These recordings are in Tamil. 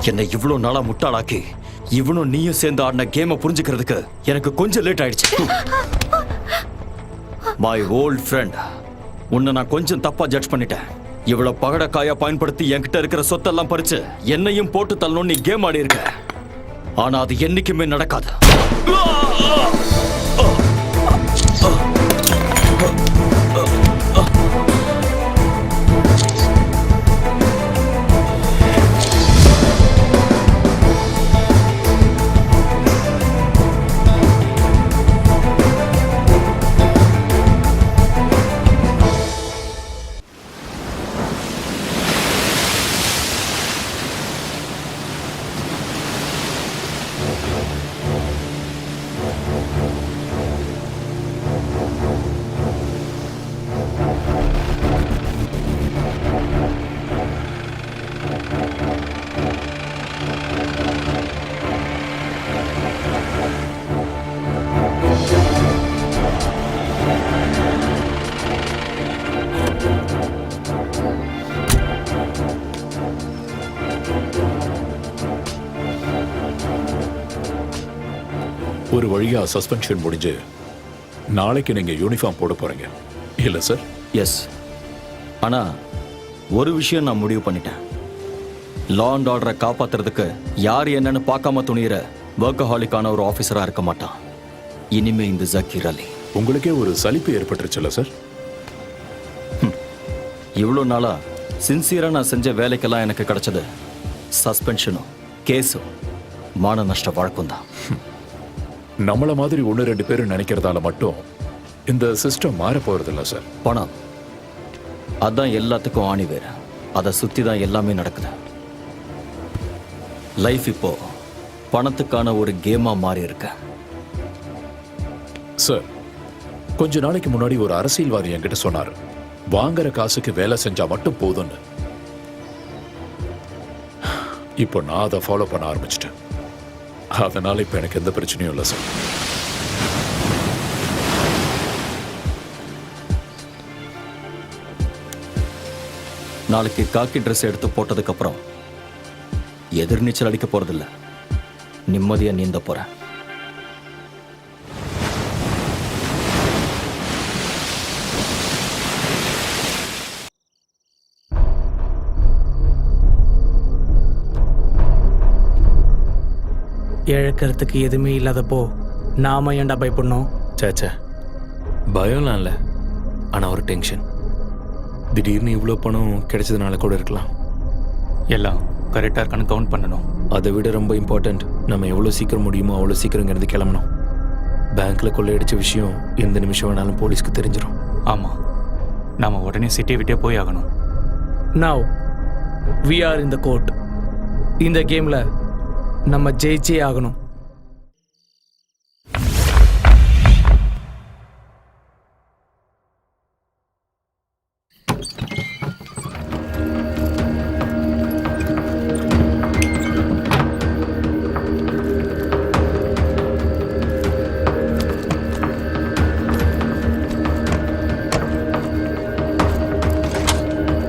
என்னை இவ்வளோ நாளா முட்டாளாக்கி இவனும் நீயும் சேர்ந்து ஆடின கேமை புரிஞ்சுக்கிறதுக்கு எனக்கு கொஞ்சம் லேட் ஆயிடுச்சு. மை ஓல்ட் ஃப்ரெண்ட், உன்னை நான் கொஞ்சம் தப்பா ஜட்ஜ் பண்ணிட்டேன். இவ்வளவு பகடக்காயா பயன்படுத்தி என்கிட்ட இருக்கிற சொத்தெல்லாம் பறிச்சு என்னையும் போட்டு தள்ளணும் நீ கேம் ஆடி இருக்க. ஆனா அது என்னைக்குமே நடக்காது. ஒரு வழியா சஸ்பென்ஷன் முடிஞ்சு நாளைக்கு நீங்க யூனிஃபார்ம் போட போறீங்க இல்ல சார்? எஸ். ஆனா ஒரு விஷயம் நான் முடிவு பண்ணிட்டேன். லா அண்ட் ஆர்டரை காப்பாத்துறதுக்கு யார் என்னன்னு பார்க்காம துணியிற வொர்க்கஹாலிக்கான ஒரு ஆஃபீஸரா இருக்க மாட்டான் இனிமே இந்த ஜக்கீர் அலி. உங்களுக்கே ஒரு சலிப்பு ஏற்பட்டுருச்சுல்ல சார்? இவ்வளோ நாளா சின்சியரா நான் செஞ்ச வேலைக்கெல்லாம் எனக்கு கிடைச்சது சஸ்பென்ஷனும் கேஸும் மான நஷ்ட வழக்கம் தான். நம்மள மாதிரி 1-2 பேர் நினைக்கிறதால மட்டும் இந்த சிஸ்டம் மாற போறதில்ல சார். பணம் அதான் எல்லாத்துக்கும் ஆணி வேறு. அதை சுத்தி தான் எல்லாமே நடக்குது. லைஃப் இப்போ பணத்துக்கான ஒரு கேமா மாறி இருக்கு. சார், கொஞ்ச நாளைக்கு முன்னாடி ஒரு அரசியல்வாதி என்கிட்ட சொன்னார், வாங்குற காசுக்கு வேலை செஞ்சா மட்டும் போதும்னு. இப்போ நான் அதை ஃபாலோ பண்ண ஆரம்பிச்சிட்டேன். அதனால இப்ப எனக்கு எந்த பிரச்சனையும் இல்லை சார். நாளைக்கு காக்கி ட்ரெஸ் எடுத்து போட்டதுக்கு அப்புறம் எதிர்நீச்சல் அடிக்க போறதில்ல, நிம்மதியா நீந்த போறேன். இழக்கிறதுக்கு எதுவுமே இல்லாதப்போ நாம ஏன்டா பயப்படணும்? சேச்சா, பயம்லாம் இல்லை, ஆனால் ஒரு டென்ஷன். திடீர்னு இவ்வளோ பணம் கிடைச்சதுனால கூட இருக்கலாம். எல்லாம் கரெக்டாக இருக்கான்னு கவுண்ட் பண்ணணும். அதை விட ரொம்ப இம்பார்ட்டண்ட், நம்ம எவ்வளோ சீக்கிரம் முடியுமோ அவ்வளோ சீக்கிரங்கிறது கிளம்பணும். பேங்க்கில் கொள்ளையடிச்ச விஷயம் எந்த நிமிஷம் வேணாலும் போலீஸ்க்கு தெரிஞ்சிடும். ஆமாம், நாம் உடனே சிட்டியை விட்டே போய் ஆகணும். Now we are in the court. இந்த கேமில் நம்ம ஜெயிச்சே ஆகணும்.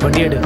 வண்டி எடு.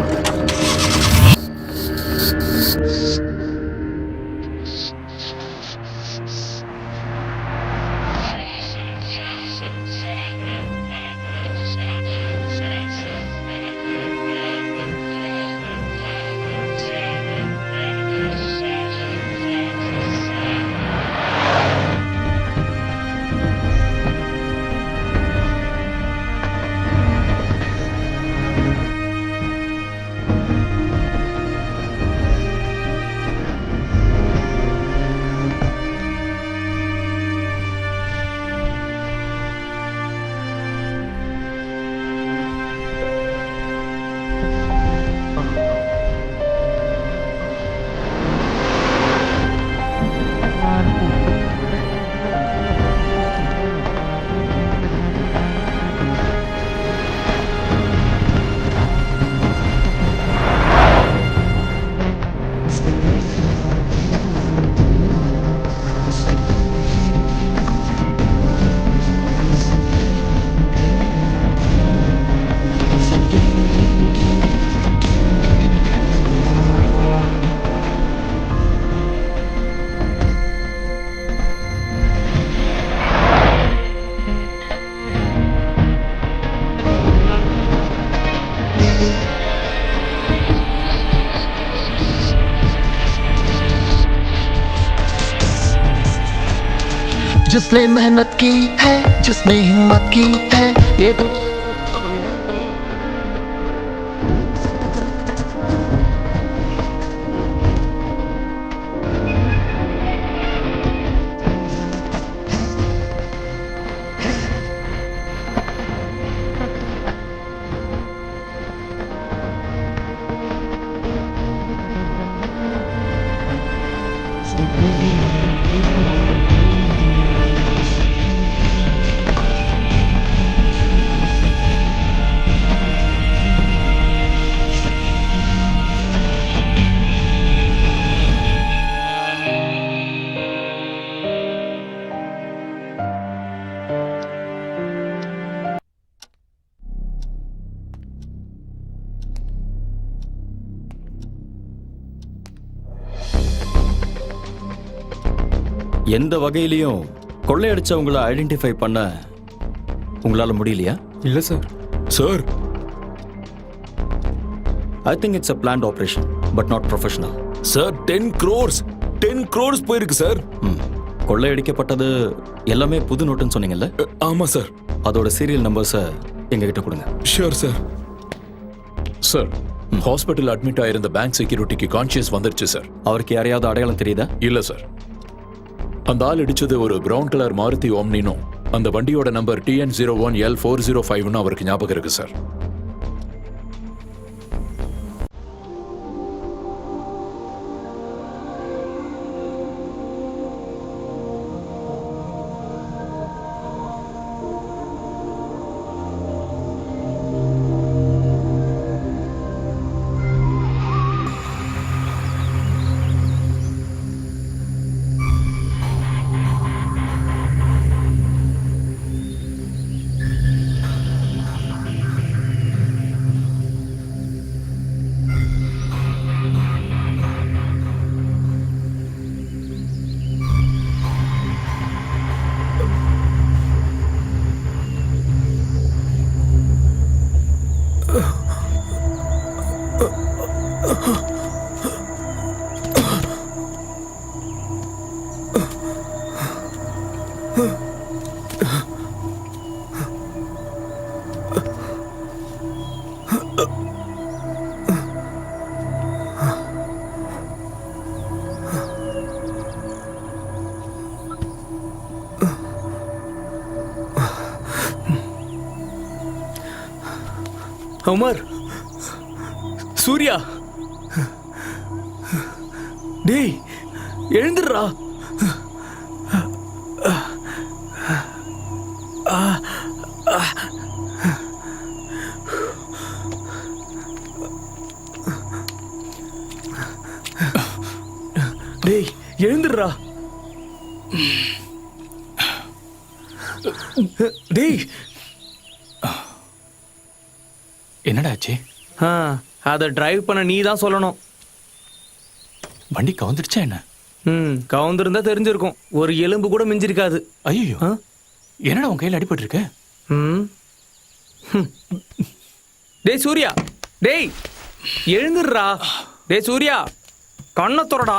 जिसने मेहनत की है, जिसने हिम्मत की है, ये तो எந்த வகையிலையும் கொள்ளையடிச்சவங்கள ஐடென்டிஃபை பண்ண உங்களால முடியலையா? இல்ல sir. Sir, I think it's a planned operation but not professional. Sir 10 crores போயிருக்கு சார். கொள்ளையடிக்கப்பட்டது எல்லாமே புது நோட்டுன்னு சொன்னீங்கல்ல? ஆமா சார். அதோட சீரியல் நம்பர்ஸை எங்ககிட்ட கொடுங்க. Sure sir. Sir, hospital admit ஆயிருந்த பேங்க் செக்யூரிட்டிக்கு கான்ஷியஸ் வந்துருச்சு சார். அவருக்கு யாரையாவது அடையாளம் தெரியுதா? இல்ல சார். அந்த ஆள் இடிச்சது ஒரு பிரவுன் கலர் மாருதி ஓம்னினும் அந்த வண்டியோட நம்பர் TN01L405 அவருக்கு ஞாபகம் இருக்கு சார். உமர், சூர்யா, டேய் எழுந்துடுறா. டேய் எழுந்துடுறா. டேய் என்னடா ஆச்சு? அதை டிரைவ் பண்ண நீ தான் சொல்லணும். வண்டி கவுந்துடுச்சா என்ன? கவுந்திருந்தா தெரிஞ்சிருக்கும். ஒரு எலும்பு கூட மிஞ்சிருக்காது. ஐயோ, என்னடா உன் கையில் அடிபட்டு இருக்கு? டேய் சூர்யா, டேய் எழுந்துடுறா. டேய் சூர்யா, கண்ணை தொலைடா.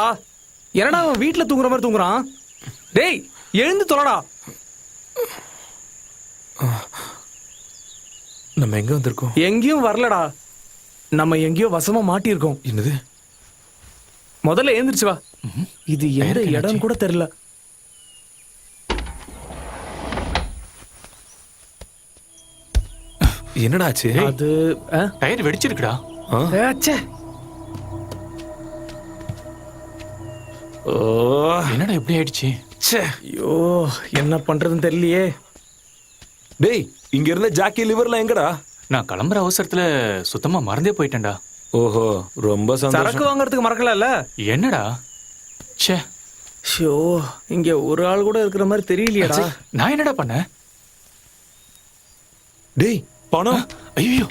என்னடா அவன் வீட்டில் தூங்குற மாதிரி தூங்குறான்? டேய் எழுந்து தொலைடா. நம்ம எங்க வந்திருக்கோம்? எங்கேயும் வரலடா. நம்ம எங்கேயோ வசமா மாட்டியிருக்கோம். என்னது? முதல்ல எழுந்திருச்சு வா. இது எந்த இடம் கூட தெரியல. என்னடா ஆச்சு? அது டயர் வெடிச்சிருக்குடா. என்னடா எப்படி ஆயிடுச்சு? ஐயோ, என்ன பண்றதுன்னு தெரியலையே. டேய், இங்க இருந்த ஜாக்கி லிவர்லாம் எங்கடா? நான் கிளம்புற அவசரத்துல சுத்தமா மறந்தே போயிட்டேன்டா. ஓஹோ, ரொம்ப சரக்கு சந்தோஷம். வாங்குறதுக்கு மறக்கல. என்னடா? ச்சே, ஷோ, இங்க ஒரு ஆள் கூட இருக்கிற மாதிரி தெரியலையேடா. நான் என்னடா பண்ணேன்? டேய், பணம். ஐயோ,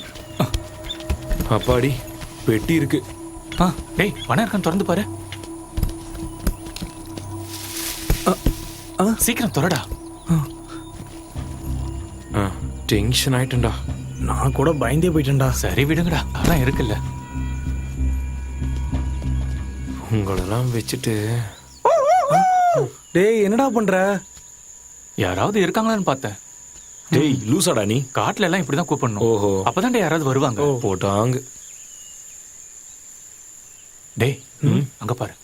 அப்பாடி, பெட்டி இருக்கு. டேய் பணம் இருக்கான்னு திறந்து பாரு. சீக்கிரம் திறடா. டென்ஷன் ஆயிட்டேன்டா. நான் கூட பயந்தே போயிட்டேன்டா. சரி விடுங்கடா, அதான் இருக்குல்ல. உங்களெல்லாம் வச்சுட்டு. டேய் என்னடா பண்ற? யாராவது இருக்காங்களான்னு பார்த்தேன். டேய் லூசாடா நீ. காட்டுல எல்லாம் இப்படிதான் கூப்பிடணும். ஓஹோ. அப்பதான்டா யாராவது வருவாங்க. போட்டாங்க. டேய் அங்க பாரு.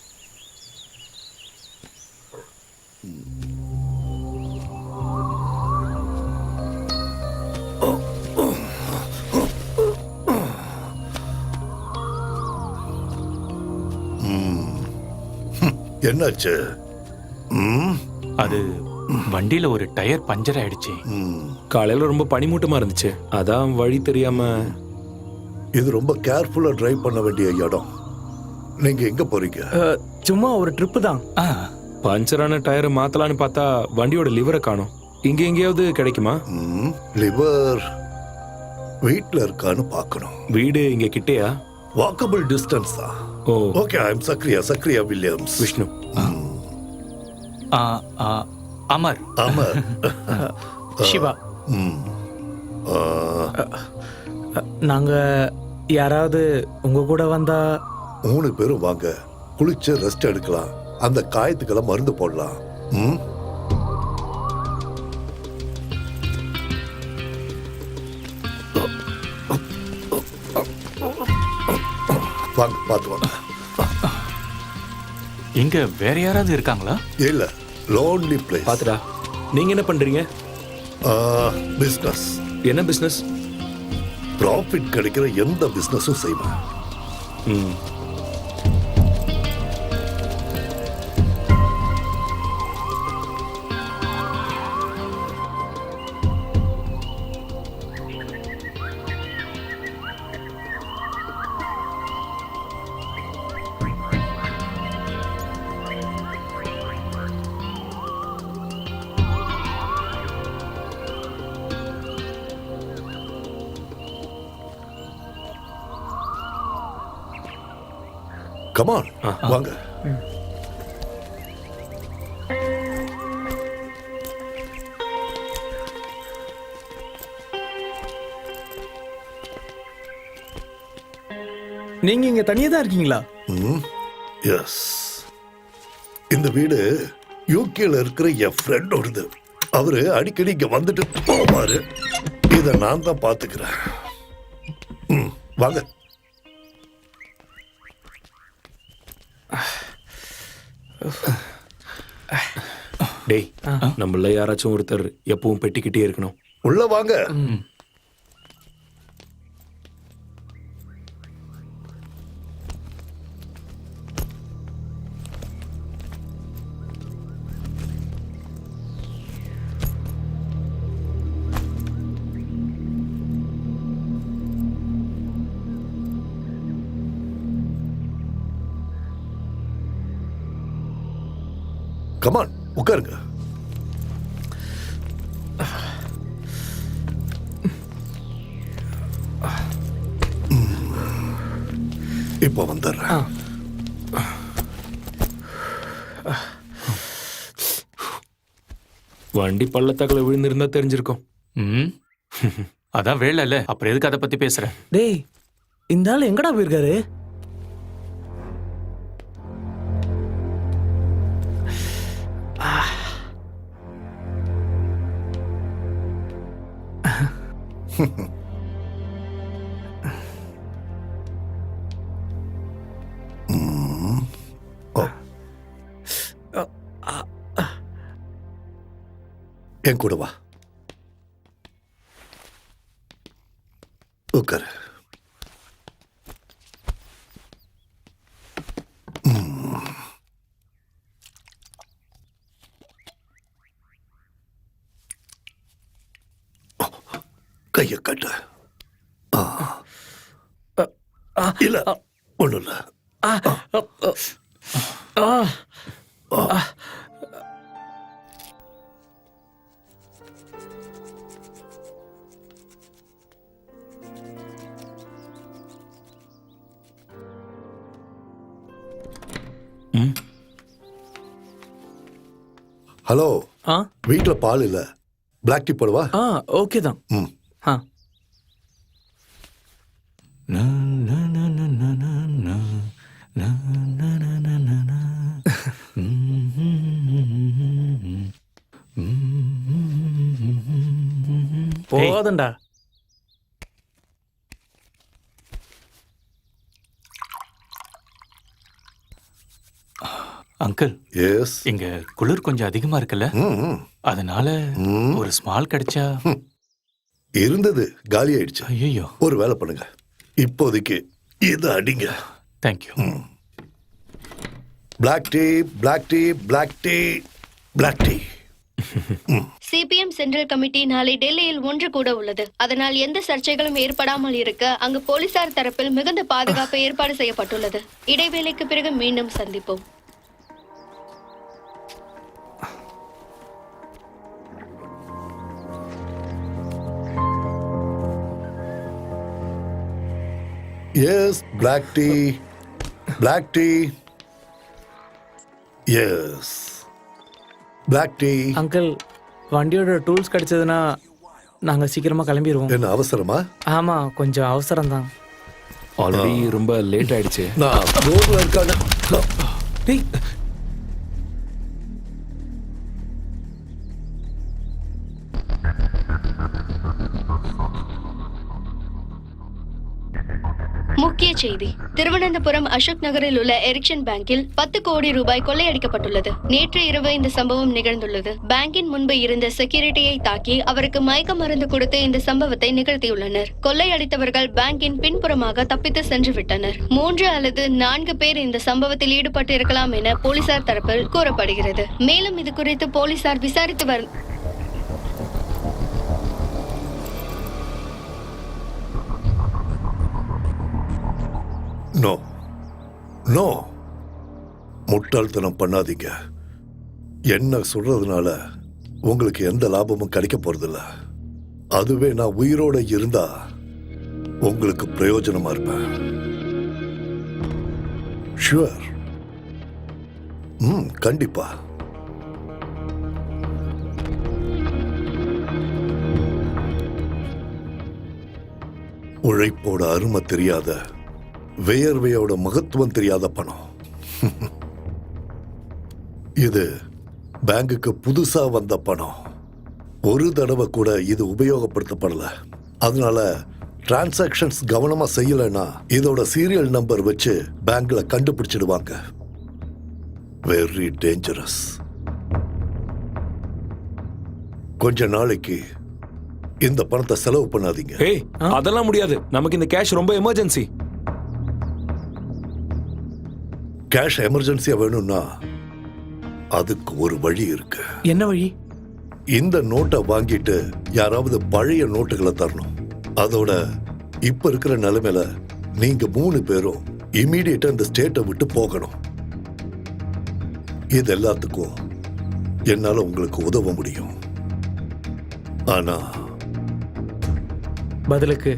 என்னாச்சு? அது வண்டியில ஒரு டயர் பஞ்சர் ஆயிடுச்சு. காலையில ரொம்ப பனிமூட்டமா இருந்துச்சு, அதான் வழி தெரியாம. இது ரொம்ப கேர்ஃபுல்லா டிரைவ் பண்ண வேண்டிய இடம். நீங்க எங்க போறீங்க? சும்மா ஒரு ட்ரிப்பு தான். ஆ, பஞ்சரான டயரை மாத்தலான்னு பார்த்தா வண்டியோட லிவரை காணோம். இங்க எங்கேயாவது கிடைக்குமா? லிவர் வீட்ல இருக்கான்னு பார்க்கணும். வீடு இங்க கிட்டேயா? வாக்கபிள் டிஸ்டன்ஸ் தான். Oh okay, I am Zachariah Williams. Vishnu. ஆ, ஆ, அமர். ஆமா. சிவா. ம். நாங்க யாராவது உங்க கூட வந்தா? 3 பேரும் வாங்க, குளிச்சு ரெஸ்ட் எடுக்கலாம். அந்த காயத்துக்கெல்லாம் மருந்து போடலாம். ம். வாங்க, பார்த்து வாங்க. இங்க வேற யாராவது இருக்காங்களா? இல்ல, லோன்லி பிளேஸ். பாத்துடா. நீங்க என்ன பண்றீங்க? பிசினஸ். என்ன பிசினஸ்? ப்ராஃபிட் கிடைக்கிற எந்த பிசினஸும் செய்வேன். ம். கமான், வாங்க. நீங்க இங்க தனியா தான் இருக்கீங்களா? எஸ். இந்த வீடு யூகேல இருக்கிற என் ஃப்ரெண்டோடது. அவரு அடிக்கடி இங்க வந்துட்டு போவாரு. இத நான் தான் பாத்துக்கிறேன். வாங்க. டேய், நம்மள யாராச்சும் ஒருத்தர் எப்பவும் பெட்டிக்கிட்டே இருக்கணும். உள்ள வாங்க. கமான், உட்காருங்க. இப்போ வந்துடுறேன். வண்டி பள்ளத்தாக்குல விழுந்திருந்தா தெரிஞ்சிருக்கும். ம், அதான் வேலை இல்ல. அப்புறம் எதுக்கு அதை பத்தி பேசுற? டேய், இந்த ஆள் எங்கடா போயிருக்காரு? என் கூட வா. உட்காரு. கைய கட்ட. இல்ல, ஒண்ணும் இல்ல. ஹலோ, வீட்டுல பால் இல்ல. பிளாக் டீ போடுவா? ஓகே தான். ஆ. போதும்டா. அங்கிள் எஸ் இங்க குளிர் கொஞ்சம் அதிகமா இருக்குல்ல, அதனால ஒரு ஸ்மால் கிடைச்சா. இருந்தது, காலி ஆயிடுச்சு. ஐயோ, ஒரு வேலை பண்ணுங்க, இப்போதைக்கு இதை அடிங்க. Thank you. Black tea, black tea, black tea, black tea. CPM central committee நாளை டெல்லியில் ஒன்று கூட உள்ளது. அதனால் எந்த சர்ச்சைகளும் ஏற்படாமல் இருக்க அங்கு போலீசார் தரப்பில் மிகுந்த பாதுகாப்பு ஏற்பாடு செய்யப்பட்டுள்ளது. இடைவேளைக்கு பிறகு மீண்டும் சந்திப்போம். Yes, black tea, black tea. Yes, black tea. Uncle, வண்டியோட டூல்ஸ் கிடைச்சதுன்னா நாங்க சீக்கிரமா கிளம்பிடுவோம். என்ன அவசரமா? ஆமா, கொஞ்சம் அவசரம் தான். ஆல்ரெடி ரொம்ப லேட் ஆயிடுச்சு. நான் ரோட்ல இருக்கான. டேய், முக்கிய செய்தி: திருவனந்தபுரம் அசோக் நகரில் உள்ள எரிக்சன் பேங்கில் 10 கோடி ரூபாய் கொள்ளையடிக்கப்பட்டுள்ளது. நேற்று இரவு இந்த சம்பவம் நிகழ்ந்துள்ளது. பேங்கின் முன்பு இருந்த செக்யூரிட்டியை தாக்கி அவருக்கு மயக்க மருந்து கொடுத்து இந்த சம்பவத்தை நிகழ்த்தியுள்ளனர். கொள்ளையடித்தவர்கள் பேங்கின் பின்புறமாக தப்பித்து சென்று விட்டனர். 3 அல்லது 4 பேர் இந்த சம்பவத்தில் ஈடுபட்டு இருக்கலாம் என போலீசார் தரப்பில் கூறப்படுகிறது. மேலும் இது குறித்து போலீசார் விசாரித்து நோ நோ, முட்டாள்தனம் பண்ணாதீங்க. என்ன சொல்றதுனால உங்களுக்கு எந்த லாபமும் கிடைக்க போறதில்ல. அதுவே நான் உயிரோட இருந்தா உங்களுக்கு பிரயோஜனமா இருப்பேன். ஷுவர். கண்டிப்பா. உழைப்போட அருமை தெரியாத, வேர்வையோட மகத்துவம் தெரியாத பணம். இது பேங்குக்கு புதுசா வந்த பணம். ஒரு தடவை கூட இது உபயோகப்படுத்தப்படல. அதனால டிரான்சாக்ஷன்ஸ் கவனமா செய்யலைன்னா இதோட சீரியல் நம்பர் வச்சு பேங்க்ல கண்டுபிடிச்சிடுவாங்க. Very dangerous. கொஞ்ச நாளைக்கு இந்த பணத்தை செலவு பண்ணாதீங்க. ஏய், அதெல்லாம் முடியாது. நமக்கு இந்த கேஷ் ரொம்ப எமர்ஜென்சி. கேஷ் எமர்ஜென்சியா வேணும்னா அதுக்கு ஒரு வழி இருக்கு. என்ன வழி? இந்த நோட்டை வாங்கிட்டு யாராவது பழைய நோட்டுகளை தரணும். அதோட இப்ப இருக்கிற நிலைமையில நீங்க 3 பேரும் இமீடியட்டா இந்த ஸ்டேட்டை விட்டு போகணும். இது எல்லாத்துக்கும் என்னால உங்களுக்கு உதவ முடியும். ஆனா பதிலுக்கு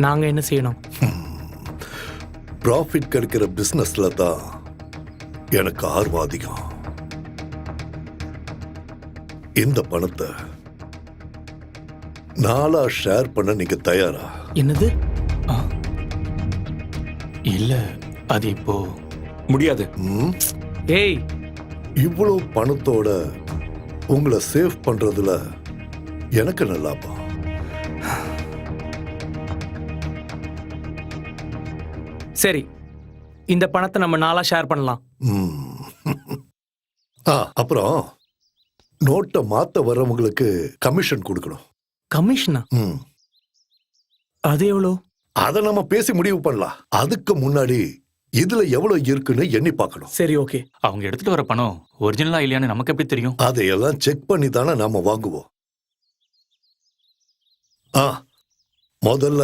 நாங்க என்ன செய்யணும்? ப்ராஃபிட் கிடைக்கிற பிசினஸ்ல தான் எனக்கு ஆர்வம் அதிகம். இந்த பணத்தை நாளா ஷேர் பண்ண நீங்க தயாரா? என்னது? இல்ல, அது இப்போ முடியாது. ஏய், இவ்வளவு பணத்தோட உங்களை சேவ் பண்றதுல எனக்கு என்ன லாபம்? சரி, இந்த பணத்தை நம்ம நாளா ஷேர் பண்ணலாம். அப்புறம் நோட்டை மாத்த வர்றவங்களுக்கு கமிஷன் கொடுக்கணும். கமிஷனா? அது எவ்வளோ? அதை நம்ம பேசி முடிவு பண்ணலாம். அதுக்கு முன்னாடி இதுல எவ்வளவு இருக்குன்னு எண்ணி பார்க்கணும். சரி, ஓகே. அவங்க எடுத்துட்டு வர பணம் ஒரிஜினலா இல்லையான்னு நமக்கு எப்படி தெரியும்? அதையெல்லாம் செக் பண்ணி தானே நாம வாங்குவோம். முதல்ல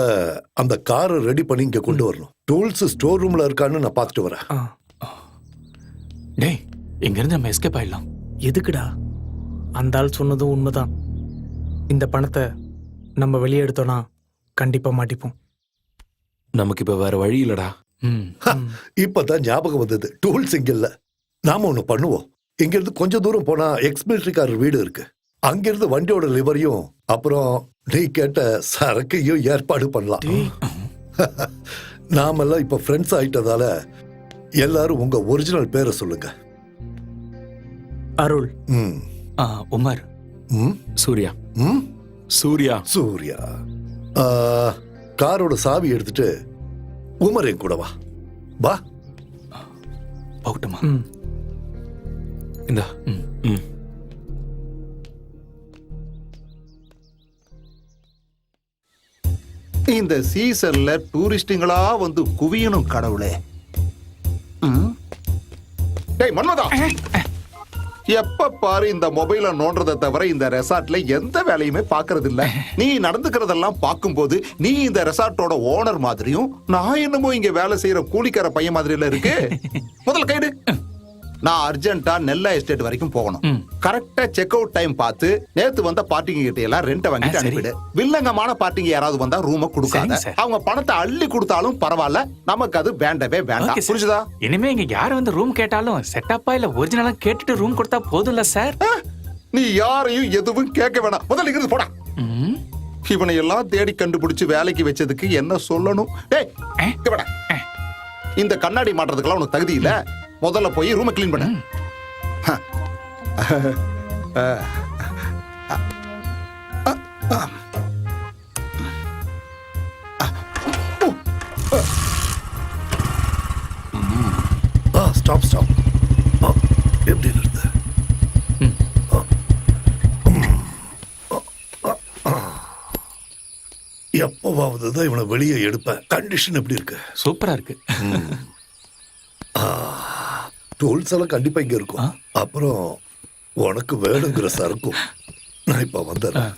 அந்த காரை ரெடி பண்ணி இங்க கொண்டு வரணும். டூல்ஸ் ஸ்டோர் ரூம்ல இருக்கான்னு நான் பார்த்துட்டு வரேன். டேய், இங்க இருந்து நம்ம எஸ்கேப் ஆயிடலாம். எதுக்குடா? அந்த ஆள் சொன்னதும் உண்மைதான். இந்த பணத்தை நம்ம வெளியே எடுத்தோம்னா கண்டிப்பா மாட்டிப்போம். நமக்கு இப்ப வேற வழி இல்லடா. இப்பதான் ஞாபகம் வந்தது. டூல்ஸ் இங்க இல்ல. நாம ஒண்ணு பண்ணுவோம். இங்க இருந்து கொஞ்சம் தூரம் போனா எக்ஸ்மிலிட்டரிக்காரர் வீடு இருக்கு. அங்கிருந்து வண்டியோட லிவரையும் அப்புறம் நீ கேட்ட சரக்கையும் ஏற்பாடு பண்ணலாம். நாமெல்லாம் இப்ப ஃப்ரெண்ட்ஸ் ஆயிட்டதால எல்லாரும் உங்க ஒரிஜினல் பேரை சொல்லுங்க. அருள். உமர். சூர்யா. சூர்யா. சூர்யா. ஆ, காரோட சாவி எடுத்துட்டு உமர் என் கூட வா. வா. போகட்டுமா? இந்தா. ம். இந்த சீசன்ல டூரிஸ்டுங்களா வந்து குவியணும் கடவுளே. டேய் மன்மதா, எப்ப பாரு இந்த மொபைல நோன்றதை தவிர இந்த ரெசார்ட்ல எந்த வேலையுமே பாக்குறது இல்ல. நீ நடந்துக்கிறதெல்லாம் பார்க்கும்போது நீ இந்த ரெசார்ட்டோட ஓனர் மாதிரியும் நான் என்னமோ இங்க வேலை செய்யற கூலிக்கார பையன் மாதிரி எல்லாம் இருக்கு. முதல்ல கைடு. நான் அர்ஜென்ட்டா நெல்லா எஸ்டேட் வரைக்கும் போகணும். கரெக்டா செக் அவுட் டைம் பார்த்து நேத்து வந்த பார்ட்டிங்க கிட்ட எல்லாம் ரெண்ட் வாங்கிட்டு அனுப்பிடு. வில்லங்கமான பார்ட்டிங்க யாராவது வந்தா ரூம கொடுக்காத. அவங்க பணத்தை அள்ளி கொடுத்தாலும் பரவாயில்ல, நமக்கு அது வேண்டவே வேண்டாம். புரிஞ்சுதா? இனிமே இங்க யார் வந்து ரூம் கேட்டாலும் செட்டப்பா இல்ல ஒரிஜினலா கேட்டுட்டு ரூம் கொடுத்தா போதும்ல சார்? நீ யாரையும் எதுவும் கேட்க வேணாம். முதல்ல இங்கிருந்து போடா. இவனை எல்லாம் தேடி கண்டுபிடிச்சு வேலைக்கு வச்சதுக்கு என்ன சொல்லணும்? டேய், இங்க வாடா. இந்த கண்ணாடி மாட்டுறதுக்கெல்லாம் உனக்கு தகுதி இல்ல. முதல்ல போய் ரூமை கிளீன் பண்ணு. Stop stop. எப்படி இருக்கு? எப்பவாவது தான் இவனை வெளியே எடுப்பேன். கண்டிஷன் எப்படி இருக்கு? சூப்பரா இருக்கு. டூல்ஸ் எல்லாம் கண்டிப்பா இங்க இருக்கும். அப்புறம் உனக்கு வேணுங்கிற சரக்கும் நான் இப்ப வந்துடுறேன்.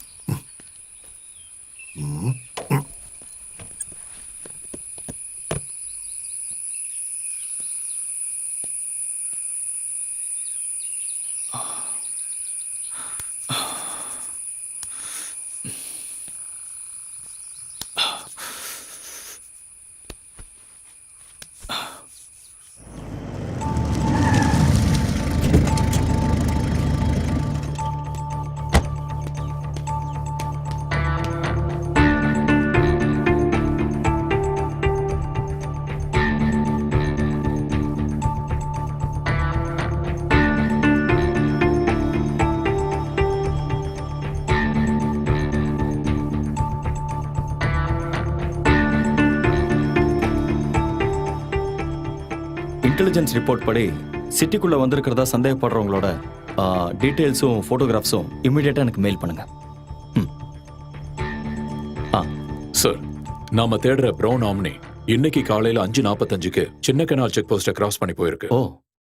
இன்டெலிஜென்ஸ் ரிப்போர்ட் படி சிட்டிக்குள்ள வந்திருக்கிறதா சந்தேகப்படுறவங்களோட டீட்டெயில்ஸும் ஃபோட்டோகிராஃப்ஸும் இமிடியேட்டா எனக்கு மெயில் பண்ணுங்க. சார், நாம தேடுற பிரவுன் ஆம்னி இன்னைக்கு காலையில 5:45க்கு சின்ன கனால் செக் போஸ்ட கிராஸ் பண்ணி போயிருக்கு. ஓ,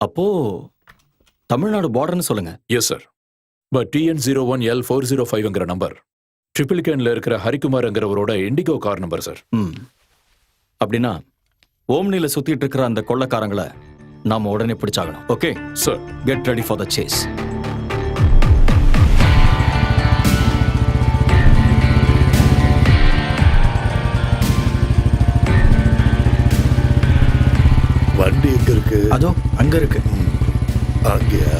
அப்போ தமிழ்நாடு பார்டர்னு சொல்லுங்க. Yes sir. பட் TN01L405ங்கிற நம்பர் ட்ரிபிள்கேன்ல இருக்கிற ஹரிகுமார்ங்கிறவரோட இண்டிகோ கார் நம்பர் சார். அப்படின்னா ஓம்னில சுத்திட்டு இருக்கிற அந்த கொள்ளக்காரங்களை நாம உடனே பிடிச்சாகணும். Okay sir. Get ready for the chase. வண்டி எங்க இருக்கு? அதோ அங்க இருக்கு. அங்கயா?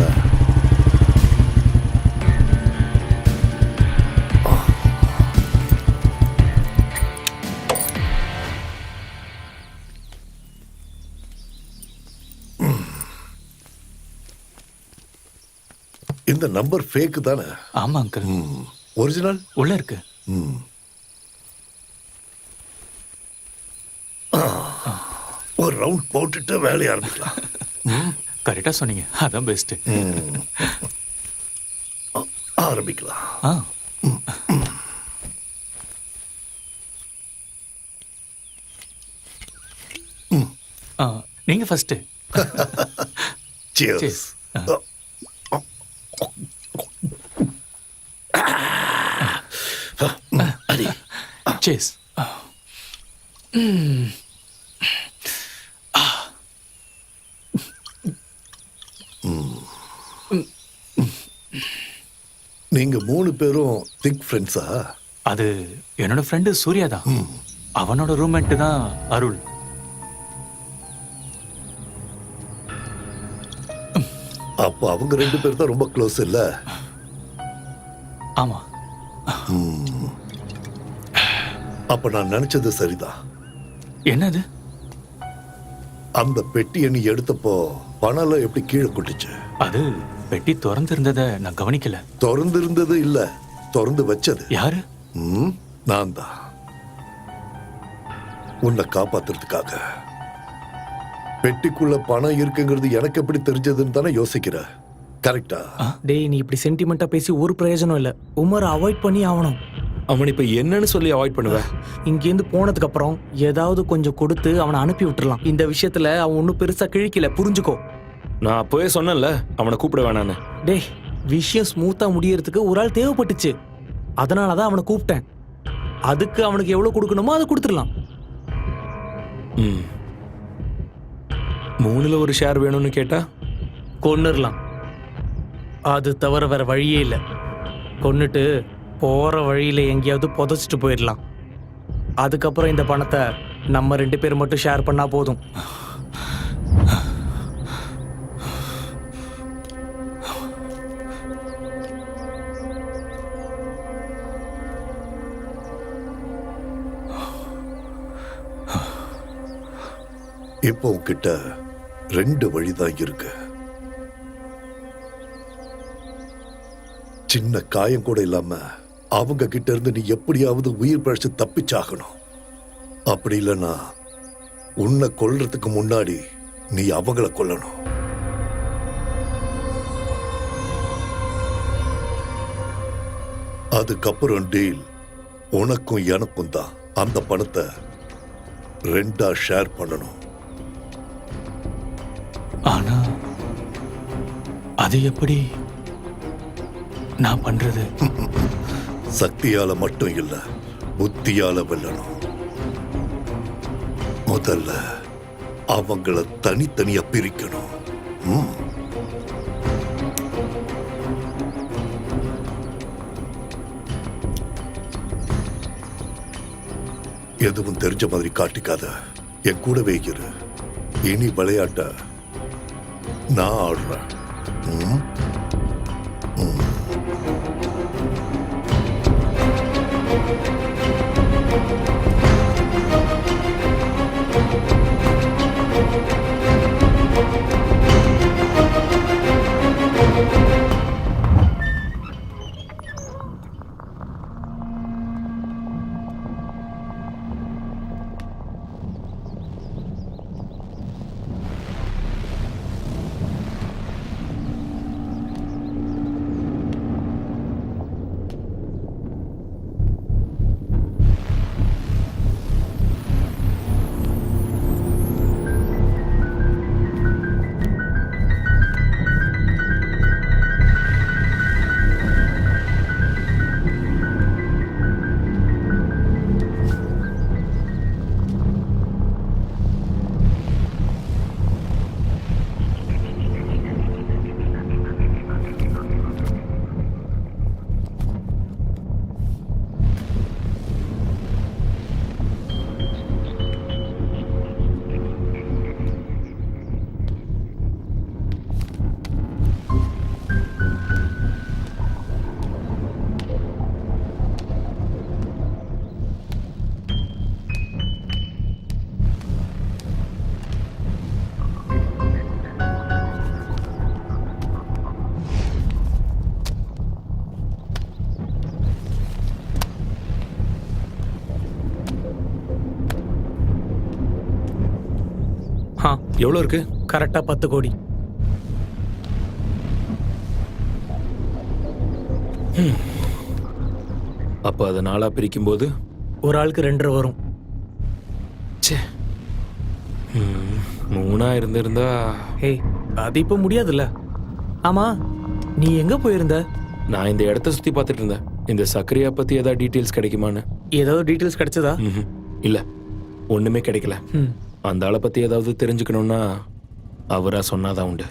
இந்த நம்பர் ஃபேக் தானே? ஆமா அங்கிள். ஒரிஜினல் உள்ள இருக்கு. ஒரு ரவுண்ட் போட்டுட்டு வேலையை ஆரம்பிக்கலாம். கரெக்டா சொன்னீங்க. அதான் பெஸ்ட். ஆரம்பிக்கலாம். நீங்க ஃபர்ஸ்ட். Cheers. அடி. Cheers. நீங்க 3 பேரும் திக் ஃப்ரெண்ட்ஸா? அது என்னோட ஃப்ரெண்டு சூர்யா தான். அவனோட ரூம்மேட் தான் அருள். அப்ப அவங்க 2 பேர் தான் ரொம்ப க்ளோஸ் இல்ல? ஆமா. அப்ப நான் நினைச்சது சரிதான். என்னது? அந்த பெட்டியை நீ எடுத்தப்போ பணம் எப்படி கீழே கொட்டுச்சு? அது பெட்டி திறந்து இருந்ததை நான் கவனிக்கல. திறந்து இருந்தது இல்ல, திறந்து வச்சது. யாரு? நான் தான் உன்னை காப்பாத்துறதுக்காக. பெட்டிக்குள்ள பணம் இருக்குங்கிறது எனக்கு எப்படி தெரிஞ்சதுன்னு தானே யோசிக்கிற, கரெக்டா? டேய் நீ இப்படி சென்டிமெண்டா பேசி ஒரு பிரயோஜனம் இல்ல. உமரை அவாய்ட் பண்ணி ஆகணும். அவன் இப்ப என்னன்னு சொல்லி அவாய்ட் பண்ணுவேன்? இங்கேருந்து போனதுக்கு அப்புறம் ஏதாவது கொஞ்சம் கொடுத்து அவனை அனுப்பி விட்டுறலாம். இந்த விஷயத்துல அவன் ஒன்னும் பெருசா கிழிக்கல, புரிஞ்சுக்கோ. நான் அப்பவே சொன்னேன்ல அவனை கூப்பிட வேணான்னு. டேய் விஷயம் ஸ்மூத்தா முடியறதுக்கு ஒரு ஆள் தேவைப்பட்டுச்சு, அதனாலதான் அவனை கூப்பிட்டேன். அதுக்கு அவனுக்கு எவ்வளவு கொடுக்கணுமோ அதை கொடுத்துடலாம். 3ல் ஒரு ஷேர் வேணும்னு கேட்டா கொன்னுடலாம். அது தவிர வேற வழியே இல்லை. கொன்னுட்டு போற வழியில எங்கேயாவது புதைச்சிட்டு போயிடலாம். அதுக்கப்புறம் இந்த பணத்தை நம்ம 2 பேர் மட்டும் ஷேர் பண்ணா போதும். இப்போ உன்கிட்ட 2 வழிதான் இருக்கு. சின்ன காயம் கூட இல்லாம அவங்க கிட்ட இருந்து நீ எப்படியாவது உயிர் பழிச்சு தப்பிச்சாகணும். அப்படி இல்லைன்னா உன்னை கொல்றதுக்கு முன்னாடி நீ அவங்கள கொல்லணும். அதுக்கப்புறம் டீல் உனக்கும் எனக்கும் தான். அந்த பணத்தை 2ஆ ஷேர் பண்ணணும். ஆனா அது எப்படி நான் பண்றது? சக்தியால மட்டும் இல்ல, புத்தியால வெல்லணும். முதல்ல அவங்கள தனித்தனியா பிரிக்கணும். எதுவும் தெரிஞ்ச மாதிரி காட்டிக்காத, என் கூடவே இரு. இனி விளையாட்ட நான் ஆடுறேன். எவ்வளவு இருக்கு? கரெக்டா 10 கோடி. அப்ப அதை 4ஆ பிரிக்கும் போது ஒரு ஆளுக்கு 2.5 வரும். 3ஆ இருந்திருந்தா. ஏய் அது இப்ப முடியாதுல்ல. ஆமா நீ எங்க போயிருந்த? நான் இந்த இடத்த சுத்தி பார்த்துட்டு இருந்தேன். இந்த சக்கரையா பத்தி ஏதாவது டீட்டெயில்ஸ் கிடைக்குமான்னு. ஏதாவது டீட்டெயில்ஸ் கிடைச்சதா? இல்ல, ஒண்ணுமே கிடைக்கல. அந்த ஆளை பத்தி ஏதாவது தெரிஞ்சுக்கணும்னா அவரா சொன்னாதான் உண்டு.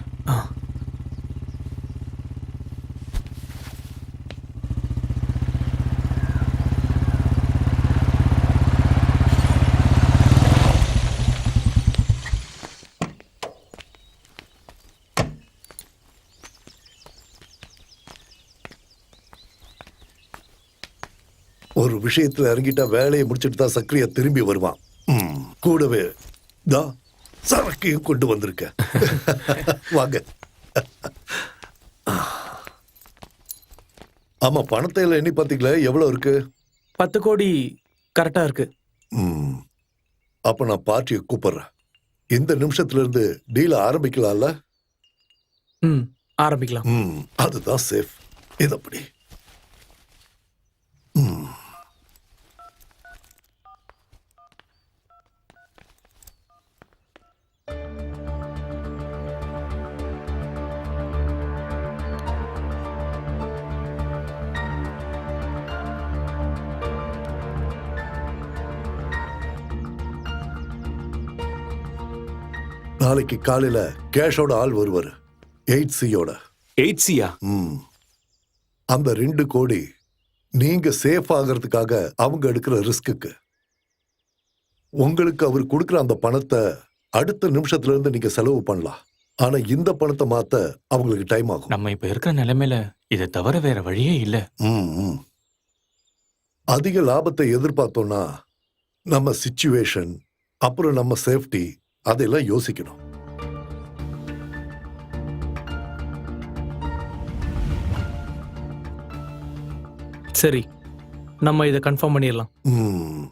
ஒரு விஷயத்துல இறங்கிட்டா வேலையை முடிச்சிட்டு தான் சக்கரையா திரும்பி வருவான். கூடவே சரக்கையும் கொண்டு வந்திருக்க. வாங்க. ஆமா, பணத்தை எல்லாம் எண்ணி பாத்தீங்களா? எவ்வளவு இருக்கு? 10 கோடி கரெக்டா இருக்கு. ம். அப்ப நான் பார்ட்டியை கூப்பிடுறேன். இந்த நிமிஷத்துல இருந்து டீல ஆரம்பிக்கலாம்ல? ம், ஆரம்பிக்கலாம். ம், அதுதான் சேஃப். இதப்படி. ம். நாளைக்கு காலையில கேஷோட ஆள் வருவாரு, 8C-யோட. 8Cயா? ம். அந்த 2 கோடி நீங்க சேஃப் ஆகிறதுக்காக அவங்க எடுக்கிற ரிஸ்க்குக்கு. உங்களுக்கு அவர் கொடுக்கிற அந்த பணத்தை அடுத்த நிமிஷத்துல இருந்து நீங்க செலவு பண்ணலாம். ஆனா இந்த பணத்தை மாத்த அவங்களுக்கு டைம் ஆகும். நம்ம இப்ப இருக்கிற நிலைமையில இதை தவிர வேற வழியே இல்ல. ம், ம். அதிக லாபத்தை எதிர்பார்த்தோம்னா நம்ம சிச்சுவேஷன், அப்புறம் நம்ம சேஃப்டி, அதெல்லாம் யோசிக்கணும். சரி, நம்ம இதை கன்ஃபார்ம் பண்ணிடலாம். ம்.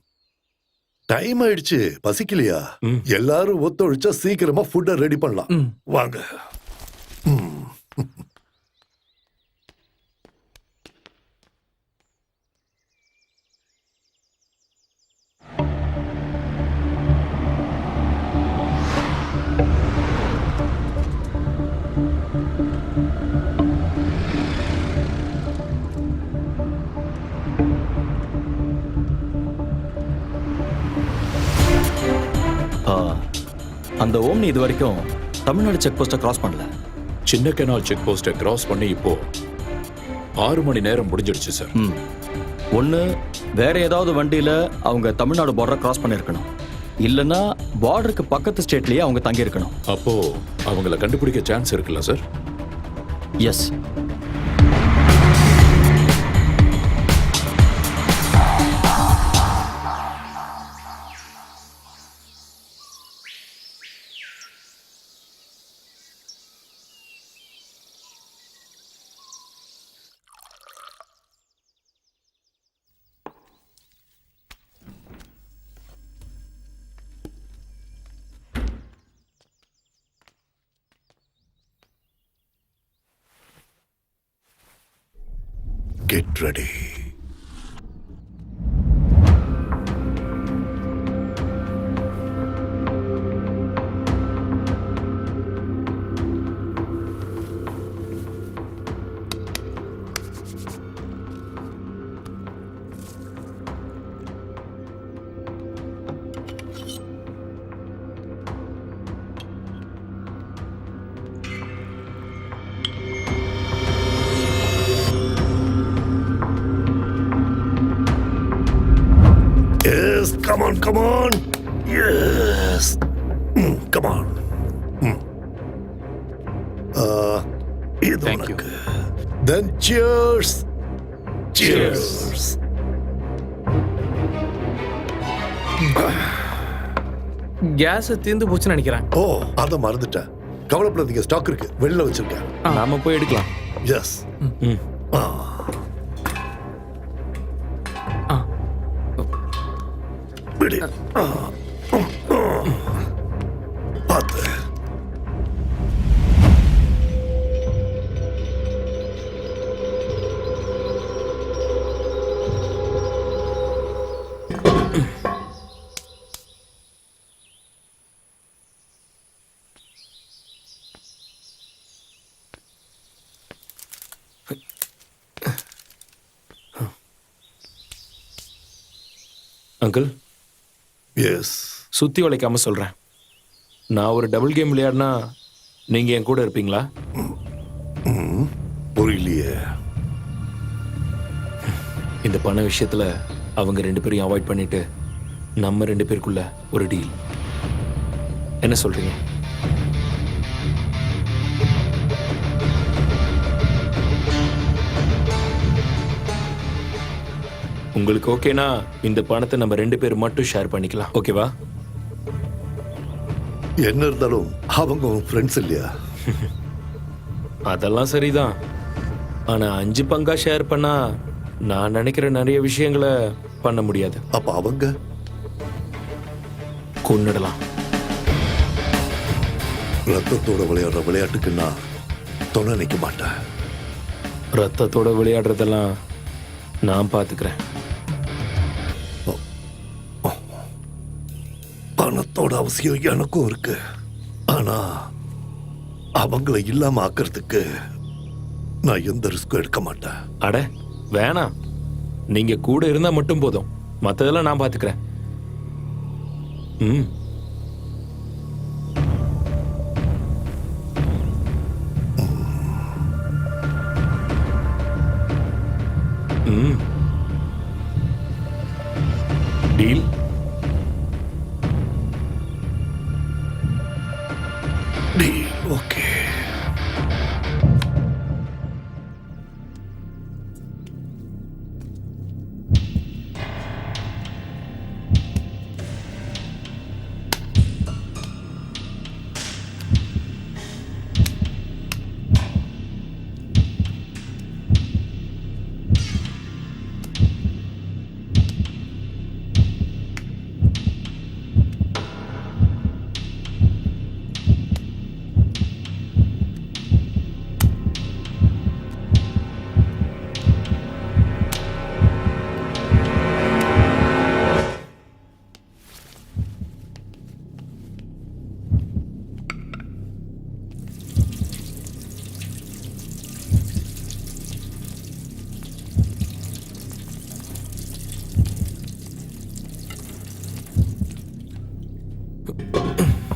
டைம் ஆயிடுச்சு, பசிக்கலையா? ம். எல்லாரும் ஒத்துழைச்சா சீக்கிரமா ஃபுட்டை ரெடி பண்ணலாம். ம். வாங்க. ம். ஆ, அந்த ஓம்னி இது வரைக்கும் தமிழ்நாடு செக் போஸ்ட்டை கிராஸ் பண்ணல. சின்ன கெனால் செக் போஸ்ட்டை கிராஸ் பண்ணி இப்போ 6 மணி நேரம் முடிஞ்சிடுச்சு சார். ம். ஒன்று வேற ஏதாவது வண்டியில் அவங்க தமிழ்நாடு பார்டரை கிராஸ் பண்ணியிருக்கணும். இல்லைன்னா பார்டருக்கு பக்கத்து ஸ்டேட்லேயே அவங்க தங்கியிருக்கணும். அப்போ அவங்கள கண்டுபிடிக்க சான்ஸ் இருக்குல்ல sir? Yes. Get ready. Yes, come on, come on. Yes. Come on. இது Thank you. உனக்கு. Then cheers. Cheers. கேஸ் தீர்ந்து போச்சுன்னு நினைக்கிறேன். ஓ, அதை மறந்துட்டேன். கவலைப்படாதீங்க, ஸ்டாக் இருக்கு, வெளியில வச்சிருக்கேன். நாம போய் எடுக்கலாம். எஸ். ம். விடு. பார்த்து. Uncle, yes. சுத்தி உழைக்காம சொல்றேன். நான் ஒரு டபுள் கேம் விளையாடினா நீங்க என் கூட இருப்பீங்களா? புரியலையே. இந்த பண விஷயத்துல அவங்க 2 பேரையும் அவாய்ட் பண்ணிட்டு நம்ம 2 பேருக்குள்ள ஒரு டீல். என்ன சொல்றீங்க? உங்களுக்கு ஓகேனா இந்த பணத்தை நம்ம 2 பேர் மட்டும் ஷேர் பண்ணிக்கலாம். ஓகேவா? என்ன இருந்தாலும் அவங்க உன் ஃப்ரெண்ட்ஸ் இல்லையா? அதெல்லாம் சரிதான். ஆனா 5 பங்கா ஷேர் பண்ணா நான் நினைக்கிற நிறைய விஷயங்களை பண்ண முடியாது. அப்ப அவங்க கொன்னுடலாம். ரத்தத்தோட விளையாடுற விளையாட்டுக்கு நான் துணை நிற்க மாட்டேன். ரத்தத்தோட விளையாடுறதெல்லாம் நான் பார்த்துக்கிறேன். பணத்தோட அவசியம் எனக்கும் இருக்கு. ஆனா அவங்கள இல்லாம ஆக்கிறதுக்கு நான் எந்த ரிஸ்க்கும் எடுக்க மாட்டேன். அட வேணாம், நீங்க கூட இருந்தா மட்டும் போதும், மத்ததெல்லாம் நான் பார்த்துக்கிறேன். ம். ம். டீல். ஓகே.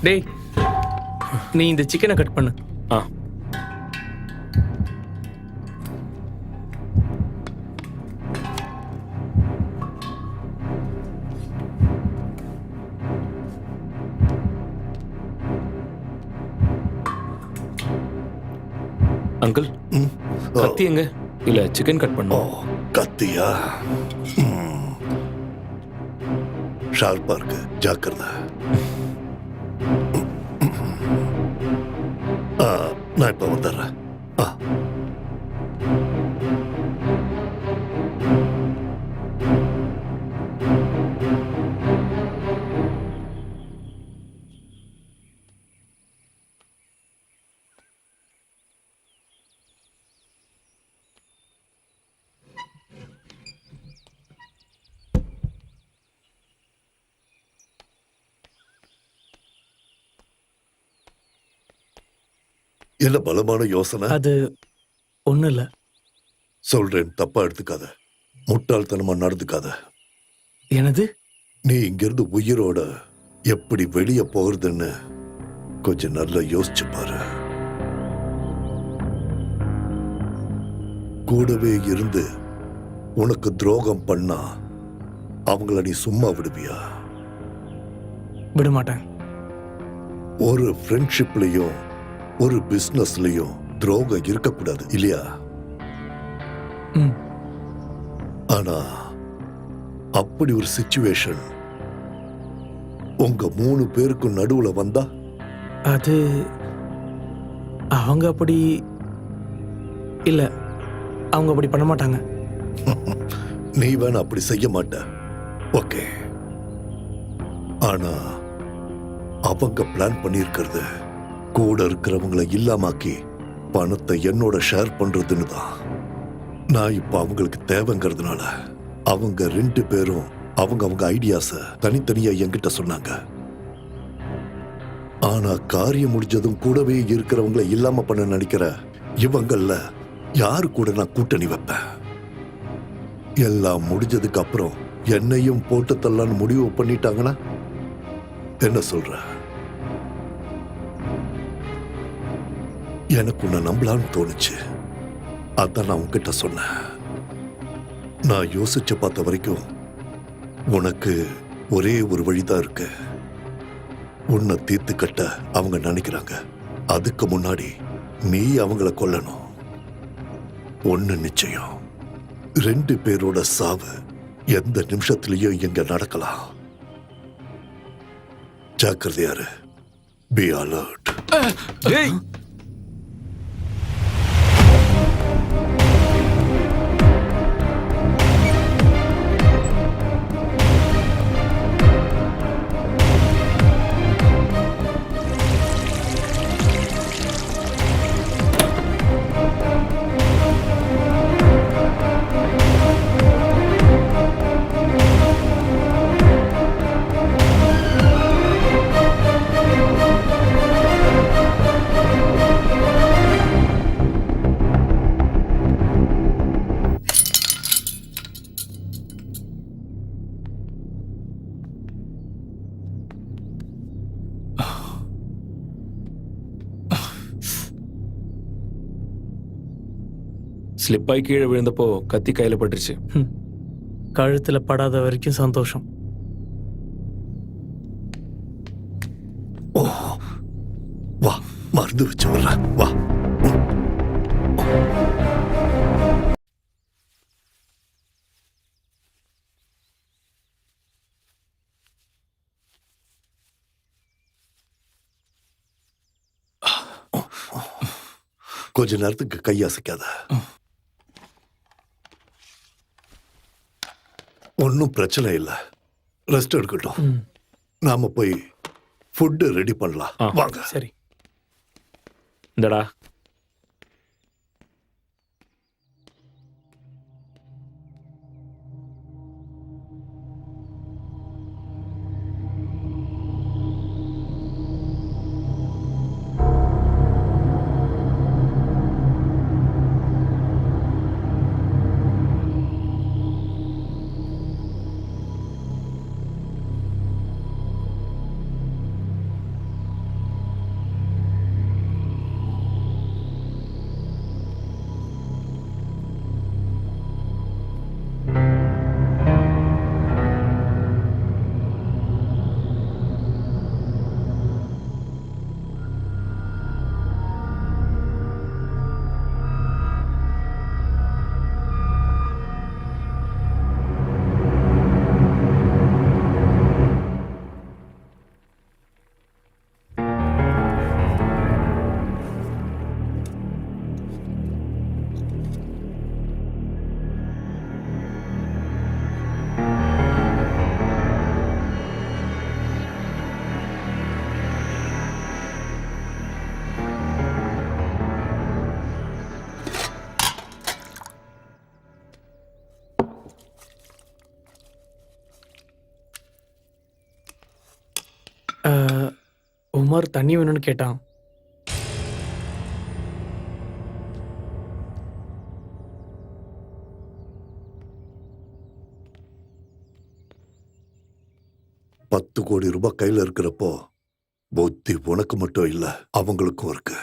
டேய், நீ இந்த சிக்கனை கட் பண்ணு. ஆ. அங்கிள், கத்தி எங்க? இல்ல சிக்கன் கட் ஓ, பண்ணும். கத்தியா? ஷார்ப்பா இருக்கு, ஜாக்கிரதை. நான் இப்ப வந்துடுறேன். என்ன பலமான யோசனை? அது ஒண்ணும் இல்ல. சொல்றேன், தப்பா எடுத்துக்காத. முட்டாள்தனமா நடந்துக்காத. எனது நீ இங்கிருந்து உயிரோட எப்படி வெளியே போகிறதுன்னு கொஞ்சம் நல்லா யோசிச்சு பாரு. கூடவே இருந்து உனக்கு துரோகம் பண்ணா அவங்கள நீ சும்மா விடுவியா? விட மாட்டேன். ஒரு ஃப்ரெண்ட்ஷிப்லயும் ஒரு பிசினஸ்லயும் துரோகம் இருக்கக்கூடாது, இல்லையா? ம். ஆனா அப்படி ஒரு சிச்சுவேஷன் உங்க 3 பேருக்கும் நடுவுல வந்தா? அது அவங்க அப்படி இல்ல, அவங்க அப்படி பண்ண மாட்டாங்க. நீ வேணா அப்படி செய்ய மாட்ட, ஓகே. ஆனா அவங்க பிளான் பண்ணியிருக்கிறது கூட இருக்கிறவங்களை இல்லாமாக்கி பணத்தை என்னோட ஷேர் பண்றதுன்னு தான். நான் இப்ப அவங்களுக்கு தேவைங்கிறதுனால அவங்க 2 பேரும் அவங்க ஐடியாஸ தனித்தனியா என்கிட்ட சொன்னாங்க. ஆனா காரியம் முடிஞ்சதும் கூடவே இருக்கிறவங்களை இல்லாம பண்ண நினைக்கிற இவங்கள யாரு கூட நான் கூட்டணி வைப்பேன்? எல்லாம் முடிஞ்சதுக்கு அப்புறம் என்னையும் போட்டு தள்ளலான்னு முடிவு பண்ணிட்டாங்கன்னா என்ன சொல்ற? எனக்கு உன்னை நம்பலான்னு தோணுச்சு, அதான் நான் உன்கிட்ட சொன்னேன். நான் யோசிச்சு பார்த்த வரைக்கும் உனக்கு ஒரே ஒரு வழிதான் இருக்கு. உன்னை தீர்த்து கட்ட அவங்க நினைக்கிறாங்க. அதுக்கு முன்னாடி நீ அவங்கள கொல்லணும். ஒண்ணு நிச்சயம், 2 பேரோட சாவு எந்த நிமிஷத்திலயும் இங்க நடக்கலாம். ஜாக்கிரதையாரு. Be alert. ஸ்லிப்பாகி கீழே விழுந்தப்போ கத்தி கையில் பட்டுருச்சு. கழுத்துல படாத வரைக்கும் சந்தோஷம். ஓ வா, மருந்து வச்சு வர்றேன், வா. கொஞ்ச நேரத்துக்கு கையசைக்காத. ஒன்றும் பிரச்சனை இல்லை, ரெஸ்ட் எடுக்கட்டும். நாம போய் ஃபுட்டு ரெடி பண்ணலாம், வாங்க. சரி. இந்தடா. உமர் தண்ணி வேணும்னு கேட்டான். $10 கோடி கையில இருக்கிறப்போ புத்தி உனக்கு மட்டும் இல்ல, அவங்களுக்கும் இருக்கு.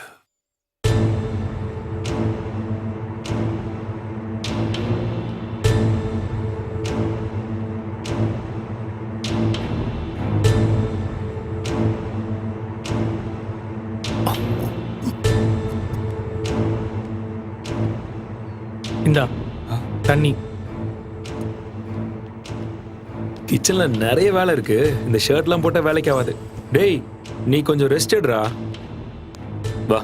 இந்தா தண்ணி. கிச்சன்ல நிறைய வேலை இருக்கு, இந்த ஷர்ட்லாம் போட்டா வேலைக்கு ஆகாது. டேய், நீ கொஞ்சம் ரெஸ்ட் எடுறா. வா,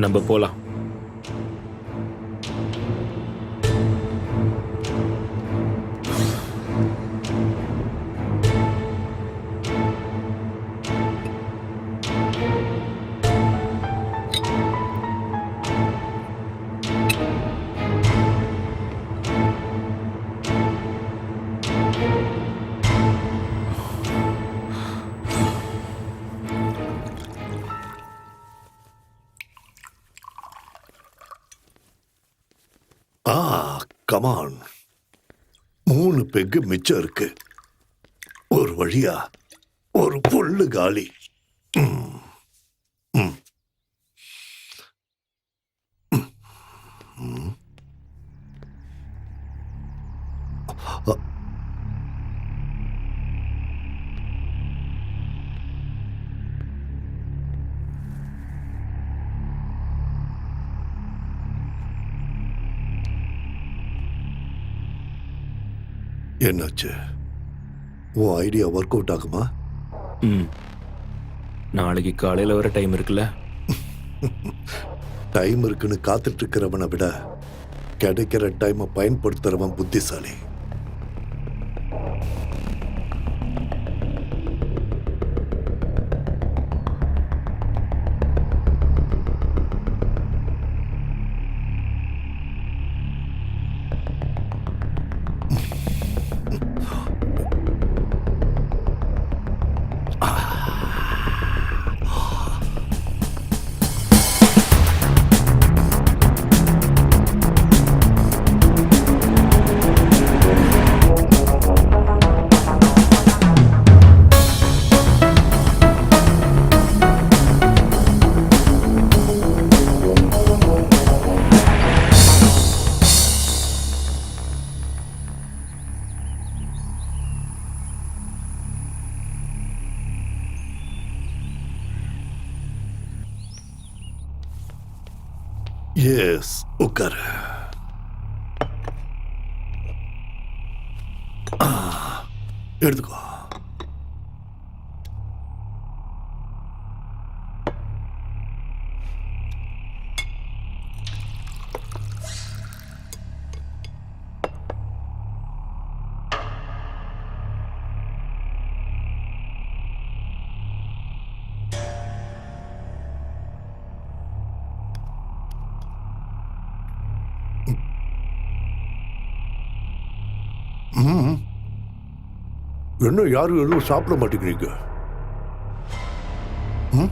நம்ம போலாம். கமான், 3 பெக்கு மிச்சம் இருக்கு. ஒரு வழியா ஒரு புல்லு காலி. என்னாச்சு? உன் ஐடியா ஒர்க் அவுட் ஆகுமா? நாளைக்கு காலையில் வர டைம் இருக்குல்ல? டைம் இருக்குன்னு காத்துட்டு இருக்கிறவனை விட கிடைக்கிற டைமை பயன்படுத்துறவன் புத்திசாலி. எஸ், உட்காரு. எடுத்துக்கோ. ம். என்ன யாரும் எதுவும் சாப்பிட மாட்டேங்கிறீங்க? ம்?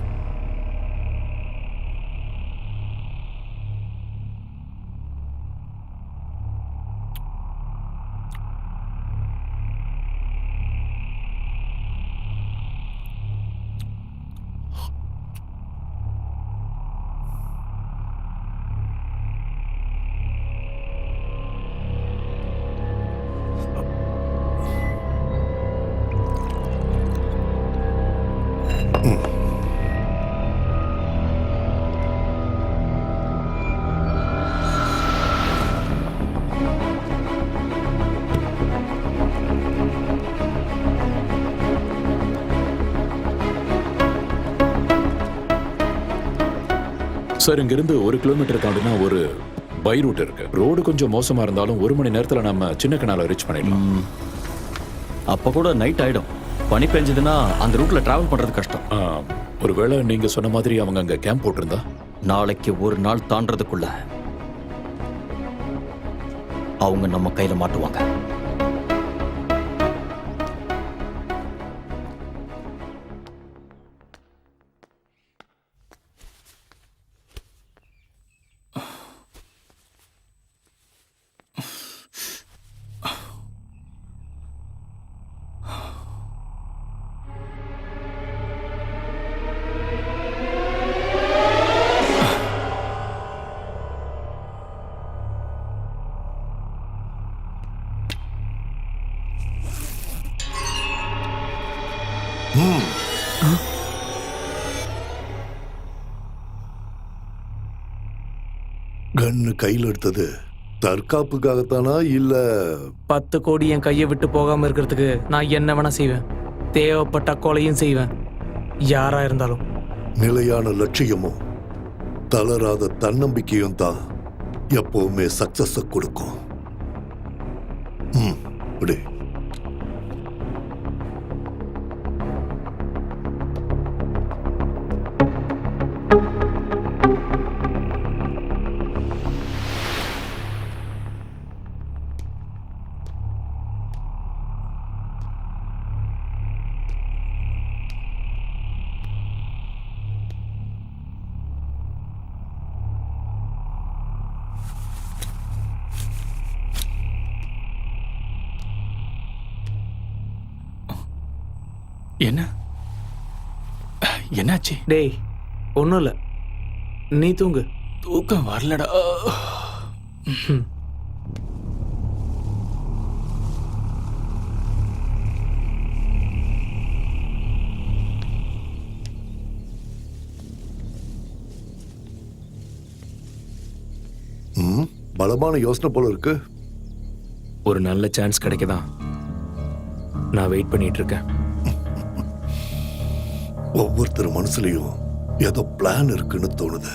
சார், இங்கிருந்து 1 கிலோமீட்டர் தாண்டினா ஒரு பை ரூட் இருக்கு. ரோடு கொஞ்சம் மோசமா இருந்தாலும் 1 மணி நேரத்துல நம்ம சின்ன கனால ரீச் பண்ணிடலாம். அப்ப கூட நைட் ஆயிடும். பனி பெஞ்சதுன்னா அந்த ரூட்ல டிராவல் பண்றது கஷ்டம். ஒருவேளை நீங்க சொன்ன மாதிரி அவங்க அங்க கேம்ப் போட்டிருந்தா? நாளைக்கு ஒரு நாள் தாண்டறதுக்குள்ள அவங்க நம்ம கையில மாட்டுவாங்க. கன்னு கையில் எடுத்தது தற்காப்புக்காகத்தானா இல்ல 10 கோடி என் கையை விட்டு போகாம இருக்கிறதுக்கு நான் என்ன வேணா செய்வேன். தேவைப்பட்ட கொலையும் செய்வேன், யாரா இருந்தாலும். நிலையான லட்சியமும் தளராத தன்னம்பிக்கையும் தான் எப்பவுமே சக்சஸ் கொடுக்கும். அப்படி என்ன என்னாச்சு? டேய், ஒன்றும் இல்லை, நீ தூங்கு. தூக்கம் வரலடா. பலமான யோசனை போல இருக்கு. ஒரு நல்ல சான்ஸ் கிடைக்கதான் நான் வெயிட் பண்ணிட்டு இருக்கேன். ஒவ்வொருத்தர் மனசுலயும் ஏதோ பிளான் இருக்குன்னு தோணுது.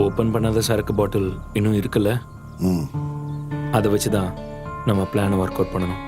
ஓபன் பண்ணாத சரக்கு பாட்டில் இன்னும் இருக்குல்ல, அதை வச்சுதான் நம்ம பிளானை ஒர்க் அவுட் பண்ணணும்.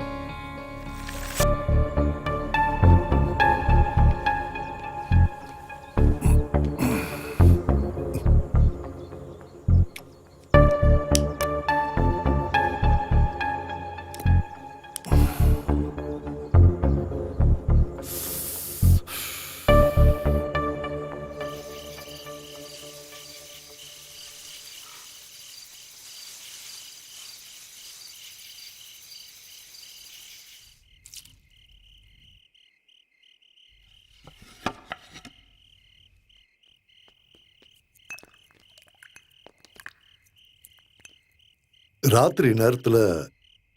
ராத்திரி நேரத்துல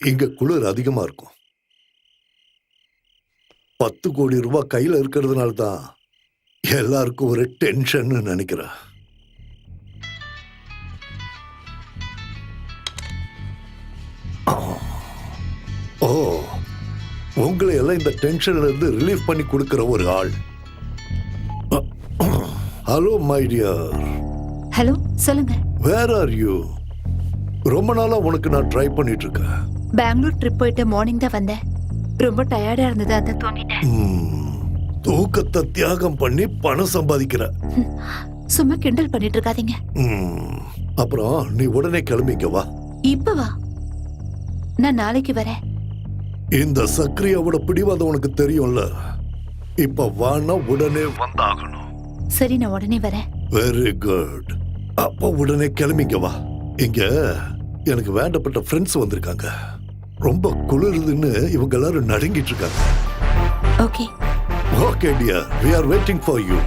இங்க குளிர் அதிகமா இருக்கும். 10 கோடி ரூபாய் கையில இருக்கிறதுனால தான் எல்லாருக்கும் ஒரு டென்ஷன் நினைக்கிறேன். ஓ, உங்களை எல்லாம் இந்த டென்ஷன்ல இருந்து ரிலீஃப் பண்ணி கொடுக்கிற ஒரு ஆள். ஹலோ மை டியர், ஹலோ, சொல்லுங்க. Where are you? ரொம்ப நாளா உனக்கு நான் ட்ரை பண்ணிட்டு இருக்கேன். பெங்களூர் ட்ரிப் போயிட்டு மார்னிங் தான் வந்தேன். ரொம்ப டயர்டா இருந்தது, அதான் தூங்கிட்டேன். தூக்கத்தை தியாகம் பண்ணி பணம் சம்பாதிக்கிற. சும்மா கிண்டல் பண்ணிட்டு இருக்காதீங்க. அப்புறம் நீ உடனே கிளம்பிக்க வா. இப்ப வா, நான் நாளைக்கு வரேன். இந்த சக்ரியாவோட பிடிவாதம் உனக்கு தெரியும்ல. இப்ப வானா உடனே வந்தாகணும். சரி, நான் உடனே வரேன். Very good. அப்ப உடனே கிளம்பிக்க வா. இங்க எனக்கு வேண்டப்பட்ட ஃப்ரெண்ட்ஸ் வந்திருக்காங்க. ரொம்ப குளிருதுன்னு இவங்க எல்லாரும் நடுங்கிட்டு இருக்காங்க. Okay. Okay dear, we are waiting for you.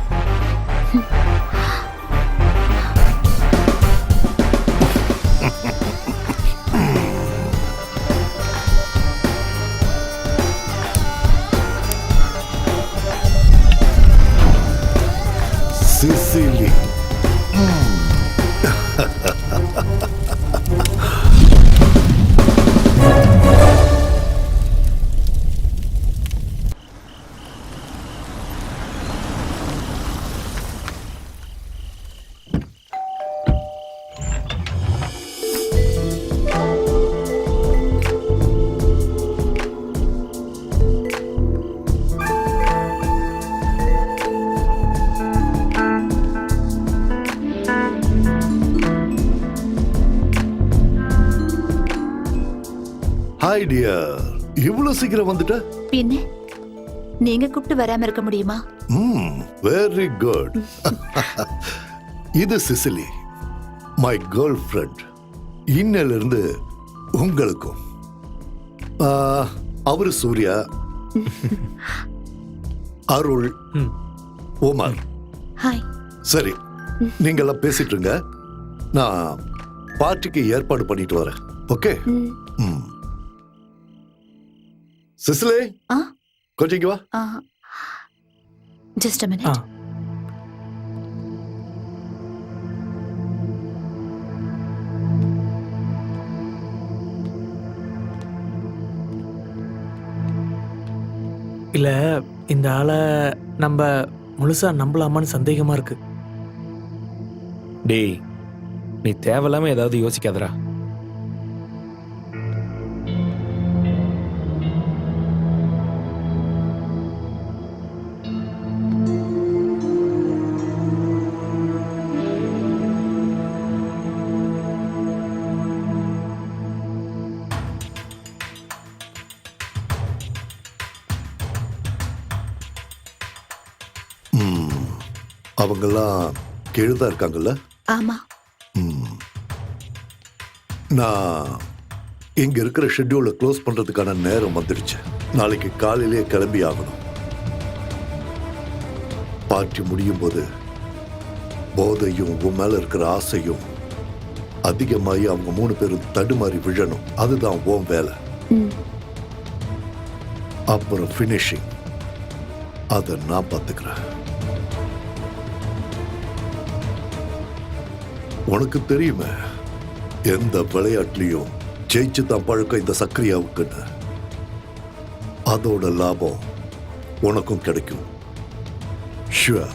Sicily. Hi dear, இவ்வளவு சீக்கிரம் வந்துட்ட? பின்ன நீங்க கூப்பிட்டு வராம இருக்க முடியுமா? Very good. இது சிசிலி, மை கேர்ள் ஃப்ரெண்ட். இன்னையில இருந்து உங்களுக்கும். அவரு சூர்யா, அருள், உமர். ஹாய். சரி, நீங்க எல்லாம் பேசிட்டு இருங்க. நான் பார்ட்டிக்கு ஏற்பாடு பண்ணிட்டு வரேன். ஓகே? சிசிலே, கொஞ்சம் இங்க வா. Just a minute. இல்ல, இந்த ஆளை நம்ம முழுசா நம்பலாமான்னு சந்தேகமா இருக்கு. டேய், நீ தேவையில்லாம ஏதாவது யோசிக்காதடா. அவங்கெல்லாம் கீழதான் இருக்காங்கல்ல? ஆமா. நான் இங்க இருக்கிற ஷெட்யூலை க்ளோஸ் பண்றதுக்கான நேரம் வந்துடுச்சு. நாளைக்கு காலையிலேயே கிளம்பி ஆகணும். பார்ட்டி முடியும் போது போதையும் உன் மேல இருக்கிற ஆசையும் அதிகமாகி அவங்க 3 பேரும் தடுமாறி விழணும். அதுதான் உன் வேலை. அப்புறம் ஃபினிஷிங் அதை நான் பார்த்துக்கிறேன். உனக்கு தெரியுமே, எந்த விளையாட்டுலயும் ஜெயிச்சு தான் பழக்கம் இந்த சக்ரியாவுக்குன்னு. அதோட லாபம் உனக்கும் கிடைக்கும். ஷுவர்.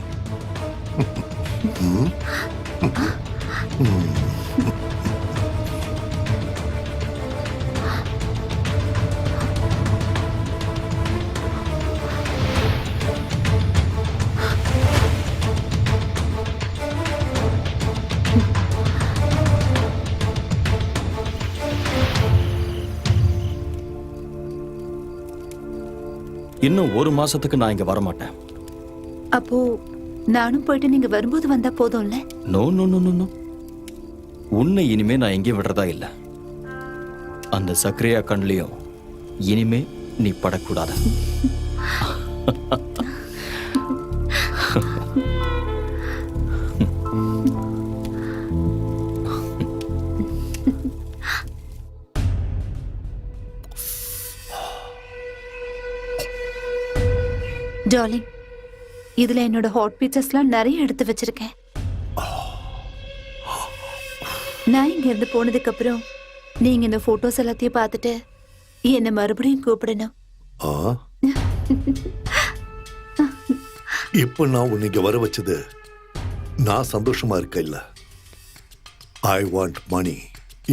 இன்னும் 1 மாசத்துக்கு நான் இங்க வரமாட்டேன். அப்போ நானும் போயிட்டு நீங்க வரும்போது வந்தா போதும்ல? No no no no no. உன்னை இனிமே நான் எங்கேயும் விடுறதா இல்ல. அந்த சக்ரியா கண்லயும் இனிமே நீ படக்கூடாது. டார்லிங், இதுல என்னோட ஹாட் பீச்சஸ்லாம் நிறைய எடுத்து வச்சிருக்கேன். நான் இங்க இருந்து போனதுக்கு அப்புறம் நீங்க இந்த போட்டோஸ் எல்லாத்தையும் பார்த்துட்டு என்ன மறுபடியும் கூப்பிடணும். ஆ இப்ப நான் உன்னை இங்க வர வச்சது நான் சந்தோஷமா இருக்க இல்ல. I want money.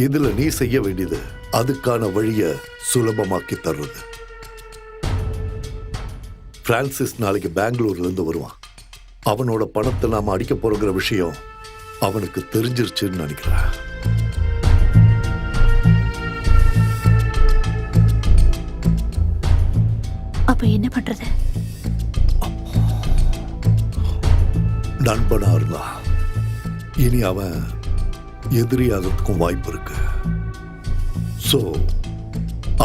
இதுல நீ செய்ய வேண்டியது அதுக்கான வழிய சுலபமாக்கி தர்றது. பிரான்சிஸ் நாளைக்கு பெங்களூர்ல இருந்து வருவான். அவனோட பணத்தை நாம அடிக்க போறோங்கிற விஷயம் அவனுக்கு தெரிஞ்சிருச்சுன்னு நினைக்கிறேன். அப்ப என்ன பண்றது? நண்பனா இருந்தா இனி அவன் எதிரியாகிறதுக்கும் வாய்ப்பு இருக்கு. சோ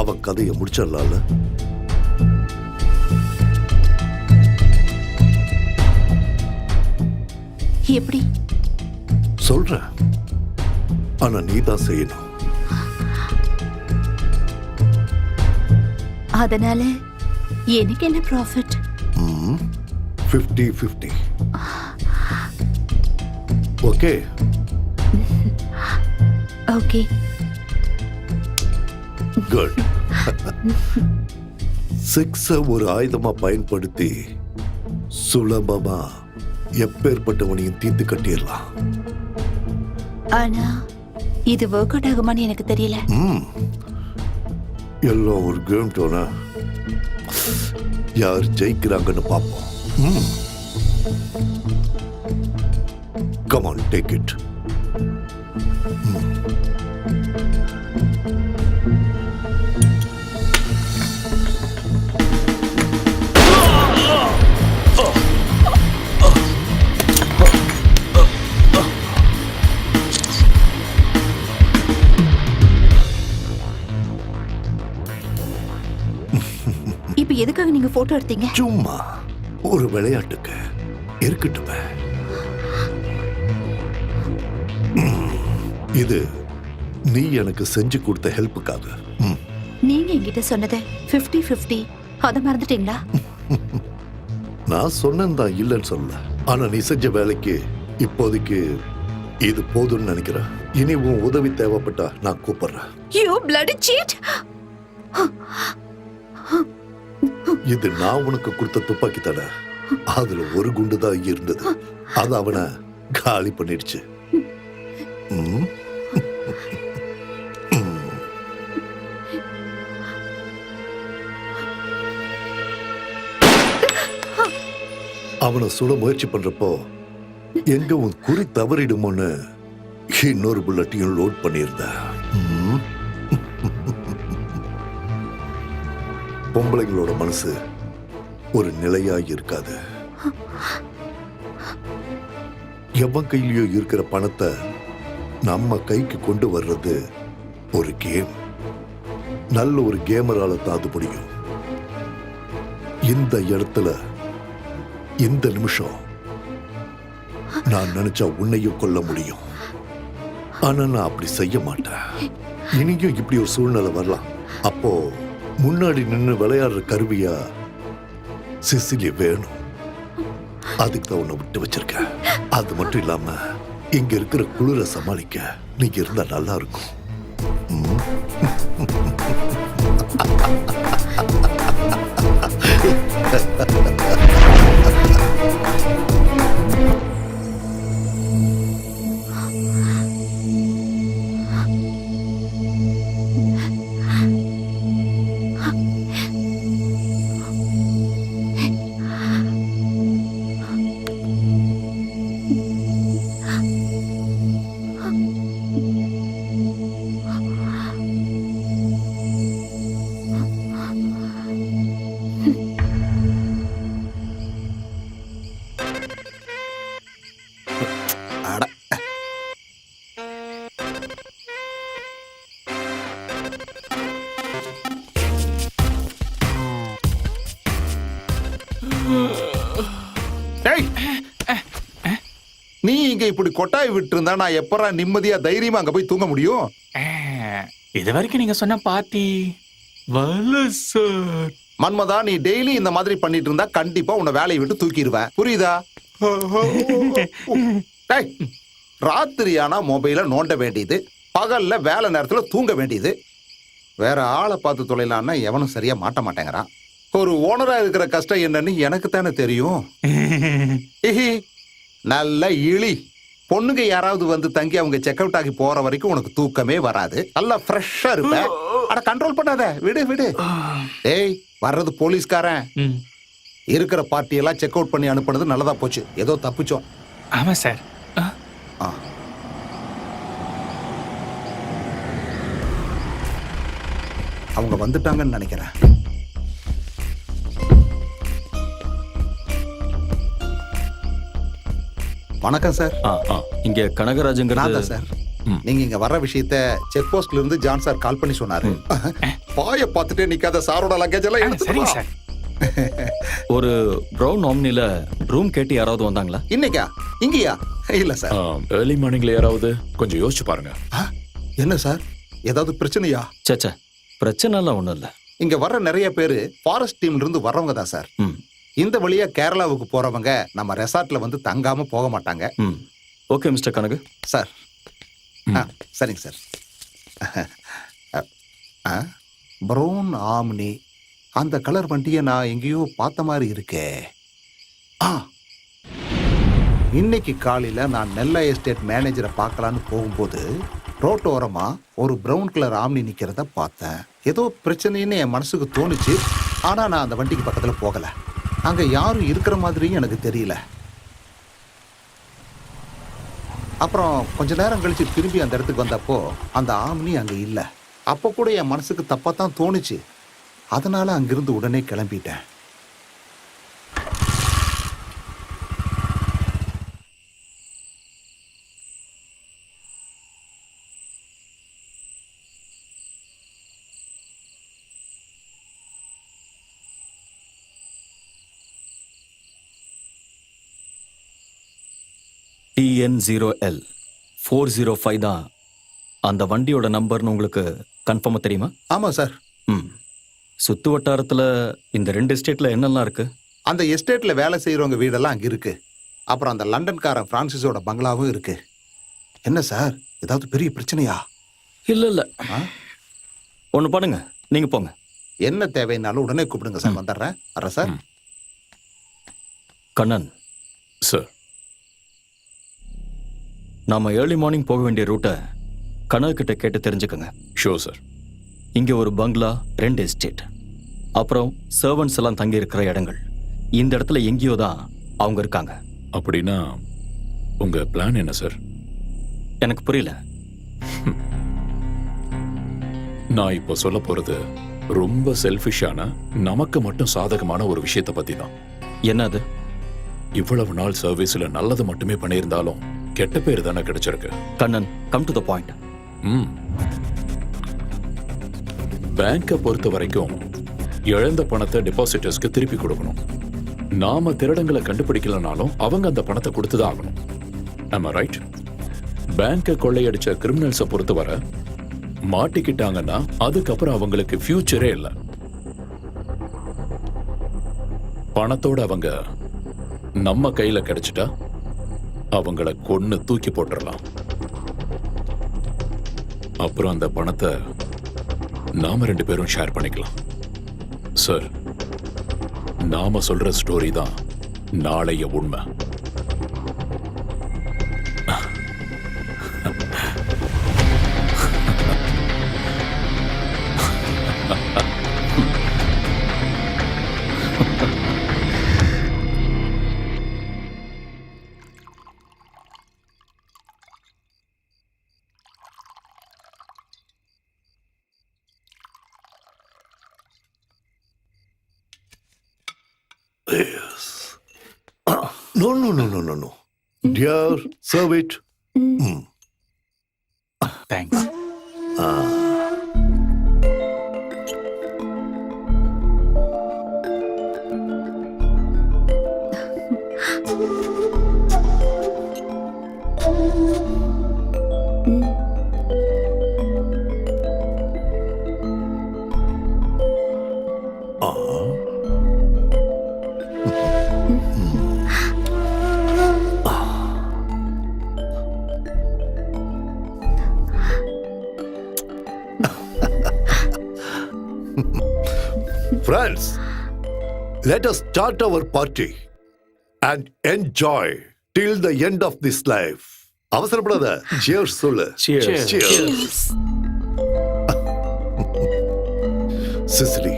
அவன் கதையை முடிச்சிடலாம்ல. எப்படி? சொல்றேன், ஆனா நீ தான் செய்யணும். அதனால எனக்கு என்ன ப்ராஃபிட்? 50-50. ஓகே? ஓகே. குட். செக்ஸ ஒரு ஆயுதமா பயன்படுத்தி சுலபமா எப்பேற்பட்டவனையும் தீர்த்து கட்டிடலாம். ஆனா இது ஒர்க் அவுட் ஆகுமான்னு எனக்கு தெரியல. எல்லாம் ஒரு கேம் டோனா. யார் ஜெயிக்கிறாங்கன்னு பார்ப்போம். Come on, take it. இப்ப எதுக்காக நீங்க போட்டோ எடுத்தீங்க? சும்மா ஒரு விளையாட்டுக்கு இருக்கட்டுமே. இது நீ எனக்கு செஞ்சு கொடுத்த ஹெல்ப்புக்காக. நீங்க என்கிட்ட சொன்னது 50-50. அத மறந்துட்டீங்களா? நான் சொன்னேன் இல்லைன்னு சொல்ல. ஆனா நீ செஞ்ச வேலைக்கு இப்போதைக்கு இது போதும்னு நினைக்கிறேன். இனி உன் உதவி தேவைப்பட்டா நான் கூப்பிடுறேன். You bloody cheat! இது நான் உனக்கு கொடுத்த துப்பாக்கி தடை. அதுல ஒரு குண்டு தான் இருந்தது. அது அவனை காலி பண்ணிடுச்சு. அவனை சுட முயற்சி பண்றப்போ எங்க உன் குறி தவறிடுமோன்னு இன்னொரு புல்லட்டையும் லோட் பண்ணியிருந்த. பொம்பளைங்களோட மனசு ஒரு நிலையா இருக்காது. எவன் கையிலயோ இருக்கிற பணத்தை நம்ம கைக்கு கொண்டு வர்றது ஒரு கேம். நல்ல ஒரு கேமரால தான் அது முடியும். இந்த இடத்துல இந்த நிமிஷம் நான் நினைச்சா உன்னையும் கொல்ல முடியும். ஆனா நான் அப்படி செய்ய மாட்டேன். இனியும் இப்படி ஒரு சூழ்நிலை வரலாம். அப்போ முன்னாடி நின்று விளையாடுற கருவியா சிசிலி வேணும். அதுக்கு தான் உன்னை விட்டு வச்சிருக்க. அது மட்டும் இல்லாம இங்க இருக்கிற குளிர சமாளிக்க நீங்க இருந்தா நல்லா இருக்கும். நீ இங்க இப்படி கொட்டாய் விட்டு இருந்தா நான் எப்பரா நிம்மதியா தைரியமா அங்க போய் தூங்க முடியும்? இது வரைக்கும் நீங்க சொன்ன பார்ட்டி சார். மன்மதா, நீ டெய்லி இந்த மாதிரி பண்ணிட்டு இருந்தா கண்டிப்பா உன்னை வேலையை விட்டு தூக்கிடுவேன். புரியுதா? ராத்திரியானா மொபைல நோண்ட வேண்டியது, பகல்ல வேலை நேரத்துல தூங்க வேண்டியது. வேற ஆளை பார்த்து தொலைலான்னா எவனும் சரியா மாட்ட மாட்டேங்கிறான். ஒரு ஓனரா இருக்கிற கஷ்டம் என்னன்னு எனக்கு தானே தெரியும். இஹி, நல்ல இழி. பொண்ணுங்க யாராவது வந்து தங்கி அவங்க செக் அவுட் ஆகி போற வரைக்கும் உனக்கு தூக்கமே வராது. நல்லா ஃப்ரெஷ்ஷா இருப்ப. அட கண்ட்ரோல் பண்ணாத, விடு விடு. டேய், வர்றது போலீஸ்காரன். இருக்கிற பார்ட்டியெல்லாம் செக் அவுட் பண்ணி அனுப்புனது நல்லதா போச்சு. ஏதோ தப்பிச்சோம். ஆமா சார். ஆ. அவங்க வந்துட்டாங்கன்னு நினைக்கிறேன். வணக்கம் சார். இங்க நான் கனகராஜங்கிறது தான் சார். நீங்க இங்க வர்ற விஷயத்த செக் போஸ்ட்ல இருந்து ஜான் சார் கால் பண்ணி சொன்னாரு. பாய பார்த்துட்டே நிக்காத, சாரோட லக்கேஜ் எல்லாம் சரிங்க எடுத்துட்டு சார். ஒரு ப்ரௌன் ஆம்னில ரூம் கேட்டு யாராவது வந்தாங்களா? இன்னைக்கா? இங்கயா? இல்ல சார். ஏர்லி மார்னிங்ல யாராவது கொஞ்சம் யோசிச்சு பாருங்க. என்ன சார், ஏதாவது பிரச்சனையா? சேச்சே, பிரச்சனைலாம் ஒண்ணும் இல்ல. இங்க வர்ற நிறைய பேரு ஃபாரஸ்ட் டீம்ல இருந்து வர்றவங்க தான் சார். இந்த வழியா கேரளாவுக்கு போறவங்க நம்ம ரெசார்ட்ல வந்து தங்காம போக மாட்டாங்க. Okay mister Kanagu. சார். சரிங்க சார். ப்ரௌன் ஆம்னி, அந்த கலர் வண்டியை நான் எங்கேயோ பார்த்த மாதிரி இருக்கே. இன்னைக்கு காலையில நான் நெல்லை எஸ்டேட் மேனேஜரை பார்க்கலான்னு போகும்போது ரோட்டோரமா ஒரு ப்ரௌன் கலர் ஆம்னி நிக்கிறத பார்த்தேன். ஏதோ பிரச்சனைன்னு என் மனசுக்கு தோணுச்சு. ஆனா நான் அந்த வண்டிக்கு பக்கத்துல போகல. அங்க யாரும் இருக்கிற மாதிரியும் எனக்கு தெரியல. அப்புறம் கொஞ்ச நேரம் கழிச்சு திரும்பி அந்த இடத்துக்கு வந்தப்போ அந்த ஆம்னி அங்க இல்ல. அப்போ கூட என் மனசுக்கு தப்பா தான் தோணுச்சு. அதனால அங்கிருந்து உடனே கிளம்பிட்டேன். TN0L 405 தான் அந்த வண்டியோட நம்பர்னு உங்களுக்கு கன்ஃபார்மா தெரியுமா? ஆமா சார். சுத்து வட்டாரத்துல இந்த 2 எஸ்டேட்ல என்னெல்லாம் இருக்கு? அந்த எஸ்டேட்ல வேலை செய்யறவங்க வீடெல்லாம் அங்க இருக்கு. அப்புறம் அந்த லண்டன்காரன் பிரான்சிஸோட பங்களாவும் இருக்கு. என்ன சார், ஏதாவது பெரிய பிரச்சனையா? இல்ல ஒண்ணு பண்ணுங்க, நீங்க போங்க. என்ன தேவைன்னாலும் உடனே கூப்பிடுங்க சார். வந்துடுறேன். வர்றேன் சார். கண்ணன் சார், நாம ஏர்லி மார்னிங் போக வேண்டிய ரூட்டை கனவு கிட்ட கேட்டு தெரிஞ்சுக்கோங்க. Show sir. இங்க ஒரு பங்களா, 2 எஸ்டேட், அப்புறம் சர்வன்ட்ஸ் எல்லாம் தங்கி இருக்கிற இடங்கள். இந்த இடத்துல எங்கேயோ தான் அவங்க இருக்காங்க. அப்படின்னா உங்க பிளான் என்ன சார்? எனக்கு புரியல. நான் இப்போ சொல்ல போறது ரொம்ப செல்ஃபிஷான, நமக்கு மட்டும் சாதகமான ஒரு விஷயத்தை பத்தி தான். என்னது? இவ்வளவு நாள் சர்வீஸ்ல நல்லது மட்டுமே பண்ணியிருந்தாலும் கெட்ட பேர் தானே கிடைச்சிருக்கு. Kannan, come to the point. பேங்கை பொறுத்த வரைக்கும் இழந்த பணத்தை டெபாசிட்டர்ஸ்க்கு திருப்பி கொடுக்கணும். நாம திருடங்களை கண்டுபிடிக்கலனாலும் அவங்க அந்த பணத்தை கொடுத்துதான் ஆகணும். ஆமா ரைட்? பேங்கை கொள்ளையடிச்ச கிரிமினல்ஸை பொறுத்தவரை மாட்டிக்கிட்டாங்கன்னா அதுக்கப்புறம் அவங்களுக்கு ஃபியூச்சரே இல்லை. பணத்தோட அவங்க நம்ம கையில கிடைச்சிட்டா அவங்கள கொன்னு தூக்கி போட்டுடலாம். அப்புறம் அந்த பணத்தை நாம 2 பேரும் ஷேர் பண்ணிக்கலாம். சார், நாம சொல்ற ஸ்டோரி தான் நாளைய உண்மை. No. Dear, serve it. Thanks. Friends, let us start our party and enjoy till the end of this life. அவசரப்படாத. Cheers சொல்லு. Cheers. Cheers. சிசிலி,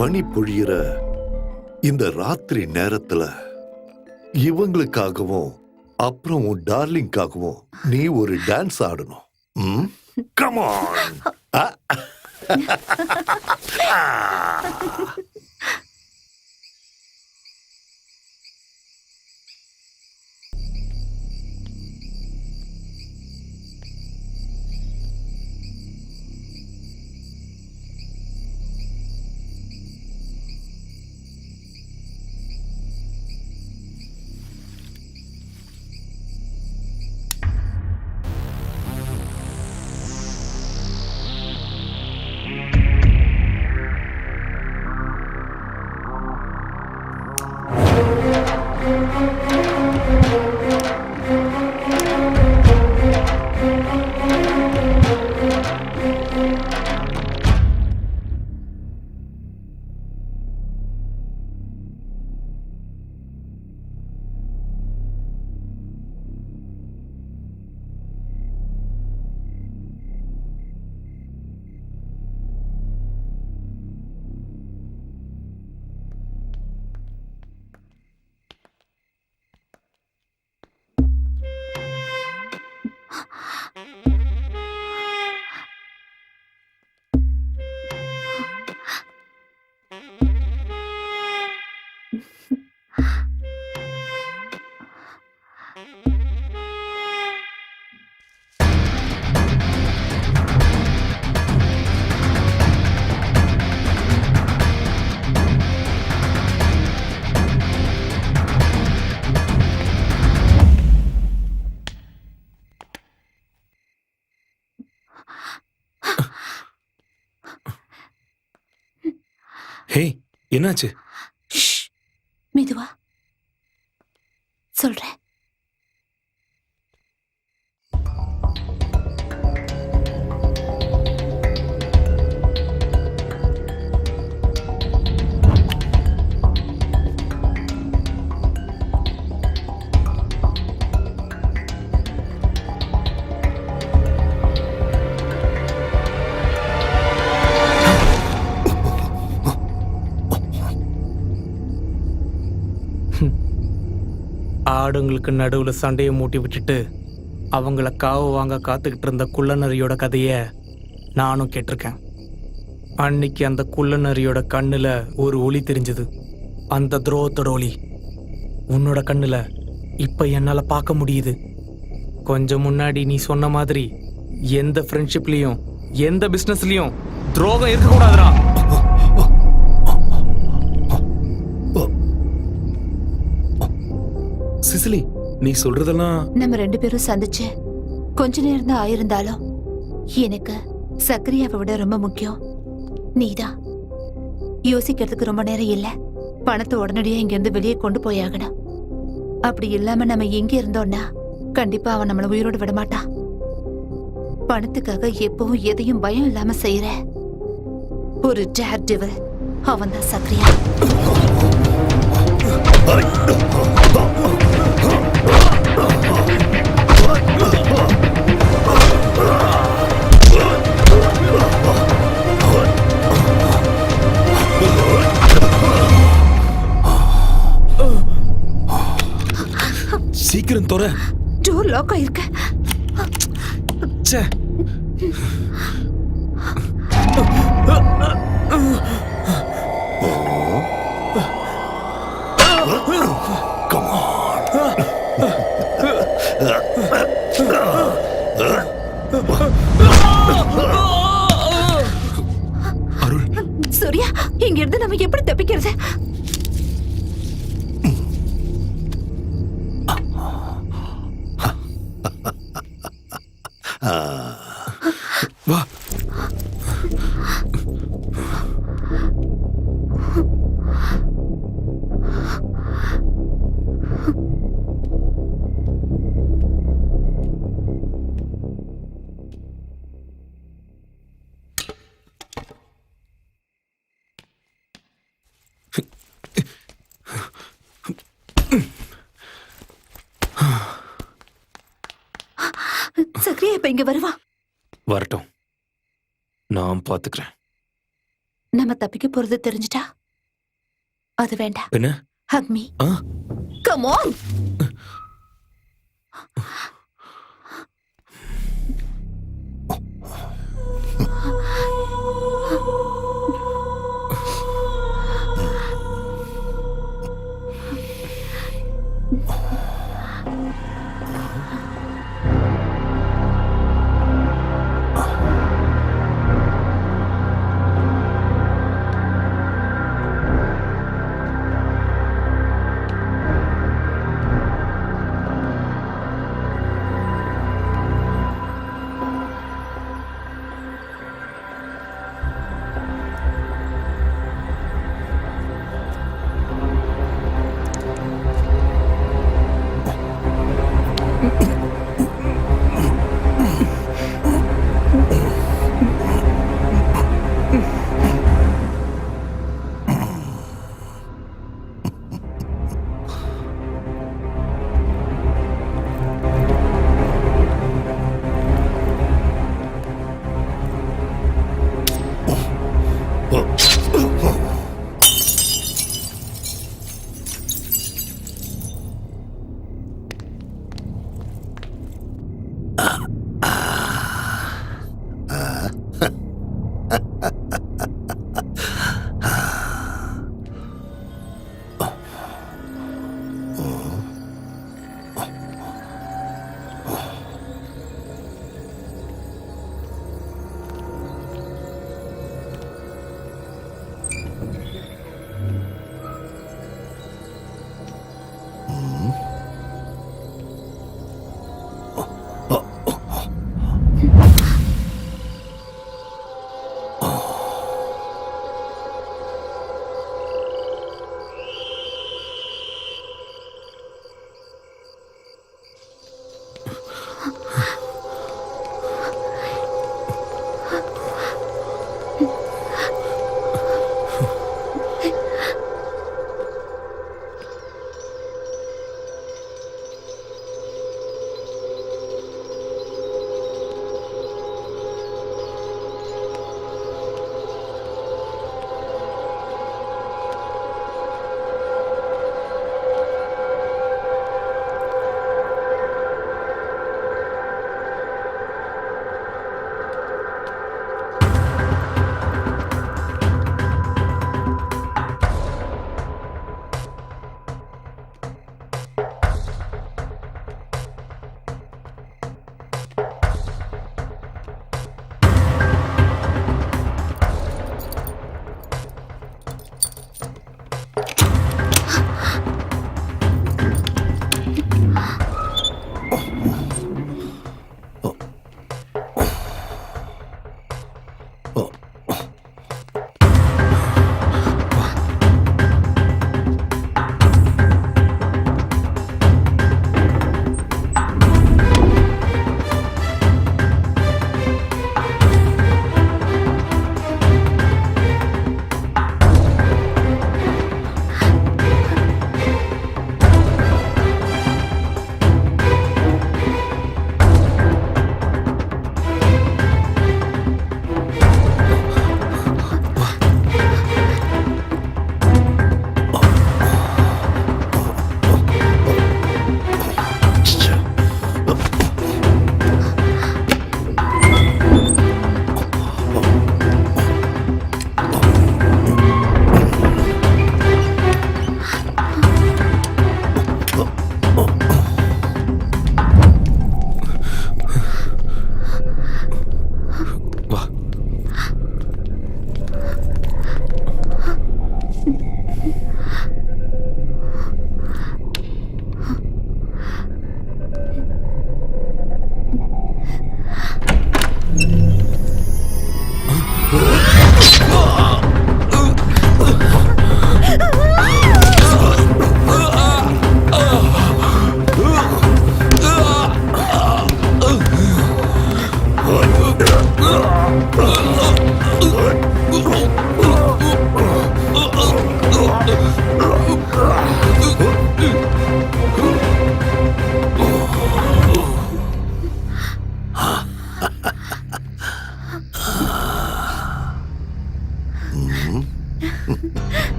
பனி பொழியிற இந்த ராத்திரி நேரத்துல இவங்களுக்காகவும் அப்புறம் உன் டார்லிங்காகவும் நீ ஒரு டான்ஸ் ஆடணும். Come on. ஹே, என்னாச்சு? மெதுவா சொல்றேன். ஆடுங்களுக்கு நடுவுல சண்டையை மூட்டி விட்டுட்டு அவங்கள காவு வாங்க காத்துக்கிட்டு இருந்த குள்ளநரியோட கதைய நானும் கேட்டிருக்கேன். அன்னைக்கு அந்த குள்ளநரியோட கண்ணுல ஒரு ஒளி தெரிஞ்சது. அந்த துரோகத்தோட ஒளி உன்னோட கண்ணுல இப்ப என்னால பார்க்க முடியுது. கொஞ்சம் முன்னாடி நீ சொன்ன மாதிரி எந்த ஃப்ரெண்ட்ஷிப்லயும் எந்த பிசினஸ்லயும் துரோகம் இருக்கக்கூடாதுடா. சிசிலி, நீ சொல்றதெல்லாம் நம்ம 2 பேரும் சந்திச்சு கொஞ்ச நேரம் தான் ஆயிருந்தாலும் எனக்கு சக்கரியாவை விட ரொம்ப முக்கியம் நீதான். யோசிக்கிறதுக்கு ரொம்ப நேரம் இல்ல. பணத்தை உடனடியா இங்க இருந்து வெளியே கொண்டு போயாகணும். அப்படி இல்லாம நம்ம எங்க இருந்தோம்னா கண்டிப்பா அவன் நம்மள உயிரோடு விட மாட்டான். பணத்துக்காக எப்பவும் எதையும் பயம் இல்லாம செய்யற ஒரு டேர் டெவில் அவன் தான் சக்கரியா. சீக்கிரம் தொற. டோர் லாக் ஆயிருக்கு. ச்சே. Come on. அருள், சூர்யா, இங்க இருந்து நம்ம எப்படி தப்பிக்கிறது? வா. சக்ரியா இப்ப இங்க வருவா. வரட்டும், நான் பாத்துக்கிறேன். நம்ம தப்பிக்க போறது தெரிஞ்சுட்டா அது வேண்டாம். என்ன? Hug me. Ah? Come on.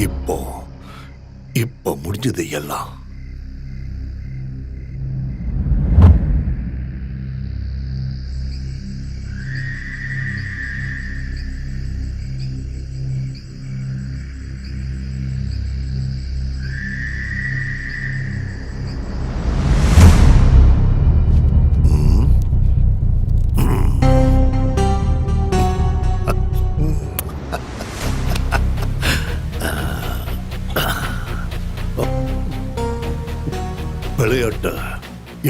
இப்போ இப்போ முடிஞ்சது எல்லாம். விளையாட்ட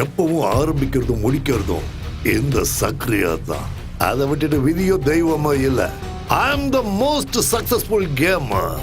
எப்பவும் ஆரம்பிக்கிறதும் முடிக்கிறதும் இந்த சக்ரியா தான். அதை விட்டுட்டு விதியோ தெய்வமோ இல்ல. I am the most successful gamer.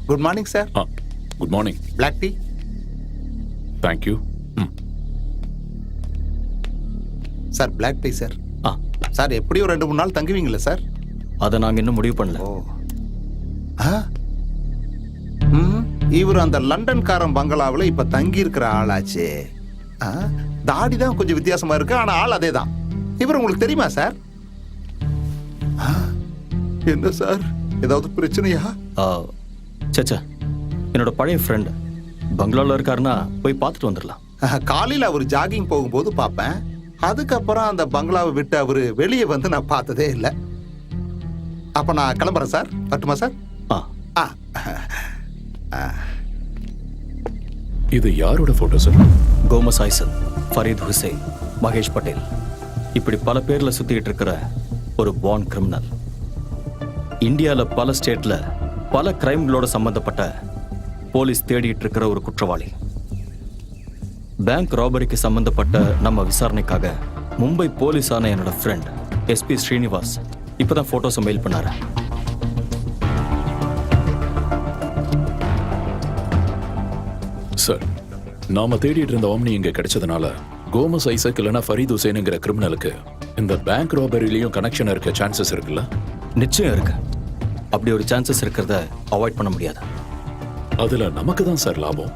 Good morning sir. Good morning. Black tea. Thank you. Sir black tea sir. ஆ சார் எப்படியும் 2-3 நாள் தங்குவீங்களா சார்? அதை நாங்கள் இன்னும் முடிவு பண்ணல. ஓ இவர் அந்த லண்டன்காரன் பங்களாவில் இப்ப தங்கி இருக்கிற ஆளாச்சே. தாடி தான் கொஞ்சம் வித்தியாசமா இருக்கு, ஆனா ஆள் அதே தான். இவர் உங்களுக்கு தெரியுமா சார்? என்ன சார், ஏதாவது பிரச்சனையா? சச்சா, என்னோட பழைய ஃப்ரெண்ட் பங்களாவில் இருக்காருன்னா போய் பார்த்துட்டு வந்துடலாம். காலையில் அவர் ஜாகிங் போகும்போது பார்ப்பேன். அதுக்கப்புறம் அந்த பங்களாவை விட்டு அவர் வெளியே வந்து நான் பார்த்ததே இல்லை. அப்ப நான் கிளம்புறேன் சார். வரட்டுமா சார்? இது யாரோட போட்டோ சார்? கோமஸ் ஐசல், ஃபரீத் ஹுசைன், மகேஷ் பட்டேல், இப்படி பல பேர்ல சுத்திட்டு இருக்கிற ஒரு பார்ன் கிரிமினல். இந்தியாவில் பல ஸ்டேட்ல பல கிரைம்களோட சம்பந்தப்பட்ட போலீஸ் தேடிட்டு இருக்கிற ஒரு குற்றவாளி. பேங்க் ராபரிக்கு சம்பந்தப்பட்ட நம்ம விசாரணைக்காக மும்பை போலீஸான என்னோட ஃப்ரெண்ட் எஸ்பி ஸ்ரீனிவாஸ் இப்பதான் போட்டோஸை மெயில் பண்ணாரு. சார், நாம தேடிட்டு இருந்த ஆம்னி இங்க கிடைச்சதுனால கோமஸ் ஐசக் இல்லைன்னா ஃபரீத் ஹுசைனுங்கிற கிரிமினலுக்கு இந்த பேங்க் ராபரிலையும் கனெக்ஷன் இருக்க சான்சஸ் இருக்குல்ல? நிச்சயம் இருக்கு. அப்படி ஒரு சான்சஸ் இருக்கிறத அவாய்ட் பண்ண முடியாது. அதுல நமக்கு தான் சார் லாபம்.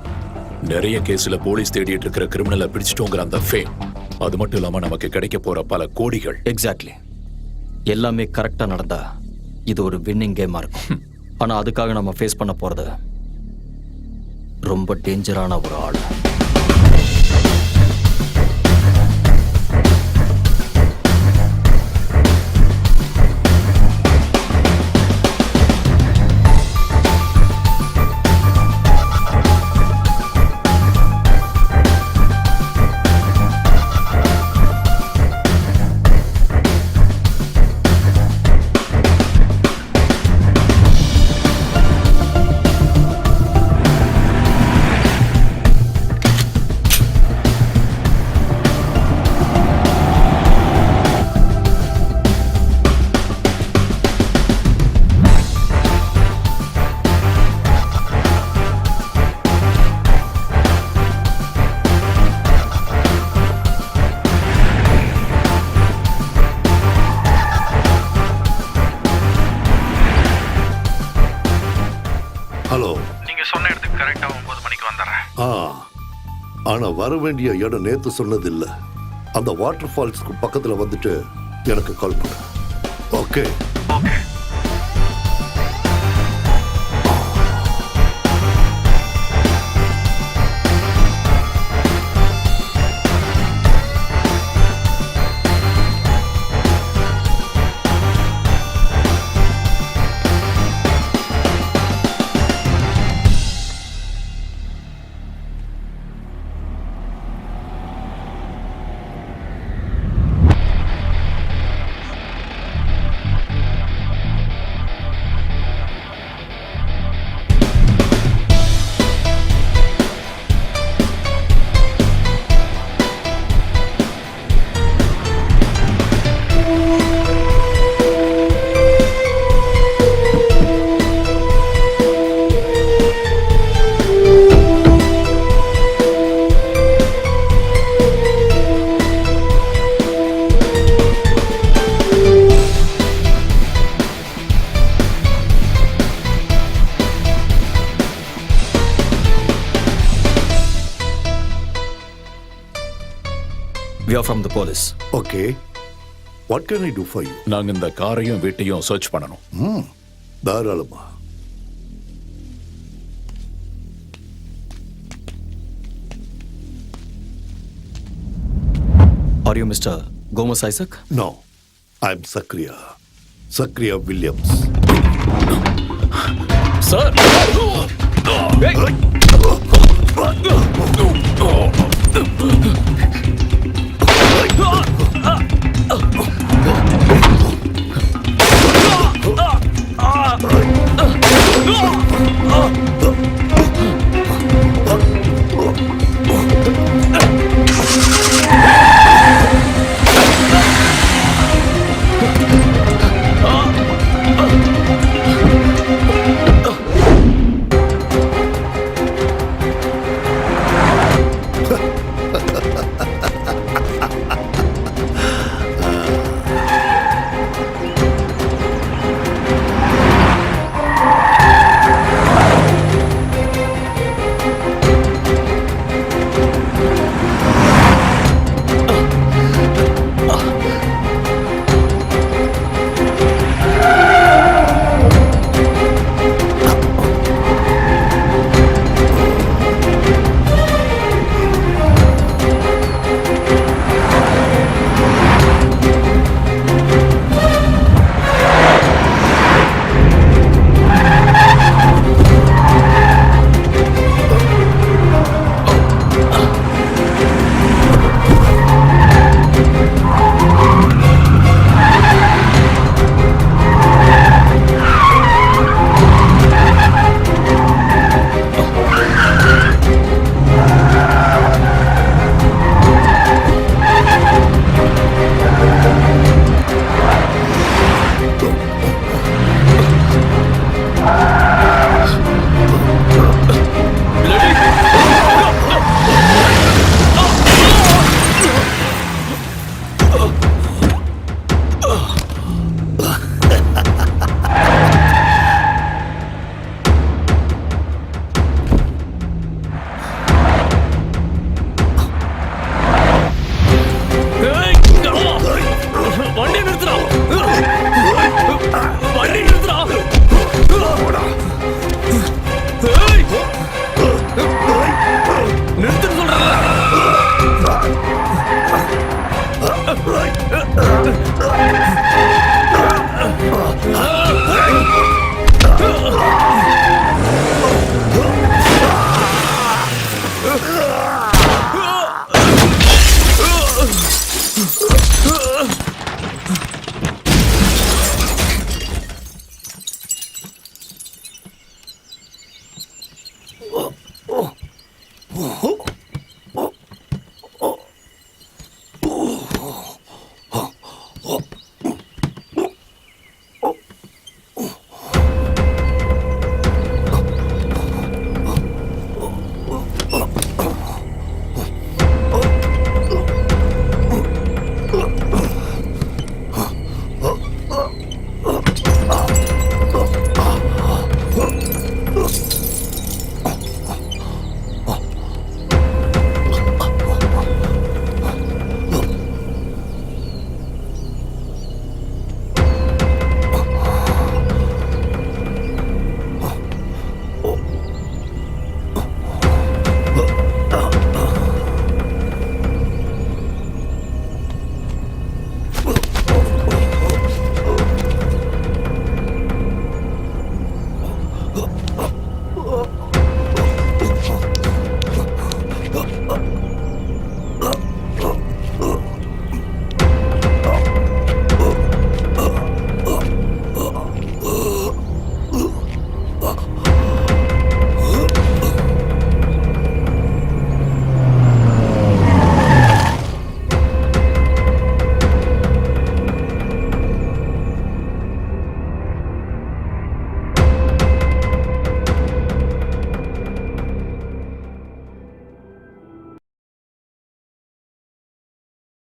நிறைய கேஸ்ல போலீஸ் தேடிட்டு இருக்கிற கிரிமினலை பிடிச்சிட்டோங்கிற அந்த ஃபேம், அது மட்டும் இல்லாம நமக்கு கிடைக்க போற பல கோடிகள். எக்ஸாக்ட்லி. எல்லாமே கரெக்டா நடந்தா இது ஒரு வின்னிங் கேமா இருக்கும். ஆனா அதுக்காக நம்ம ஃபேஸ் பண்ண போறது ரொம்ப டேஞ்சரான ஒரு ஆள். ஹலோ. நீங்க சொன்ன இடத்துக்கு கரெக்டா 9 மணிக்கு வந்துடுறேன். ஆனா வர வேண்டிய இடம் நேத்து சொன்னது இல்ல. அந்த வாட்டர் ஃபால்ஸ்க்கு பக்கத்துல வந்துட்டு எனக்கு கால் பண்ணு. Okay. Okay. We are from the police. Okay. What can I to for you? நாங்க இந்த காரையும் வீட்டையும் சர்ச் பண்ணணும். தாராளமா. Are you Mr. Gomez Isaac? No, I am Zachariah. Zachariah Williams. Sir,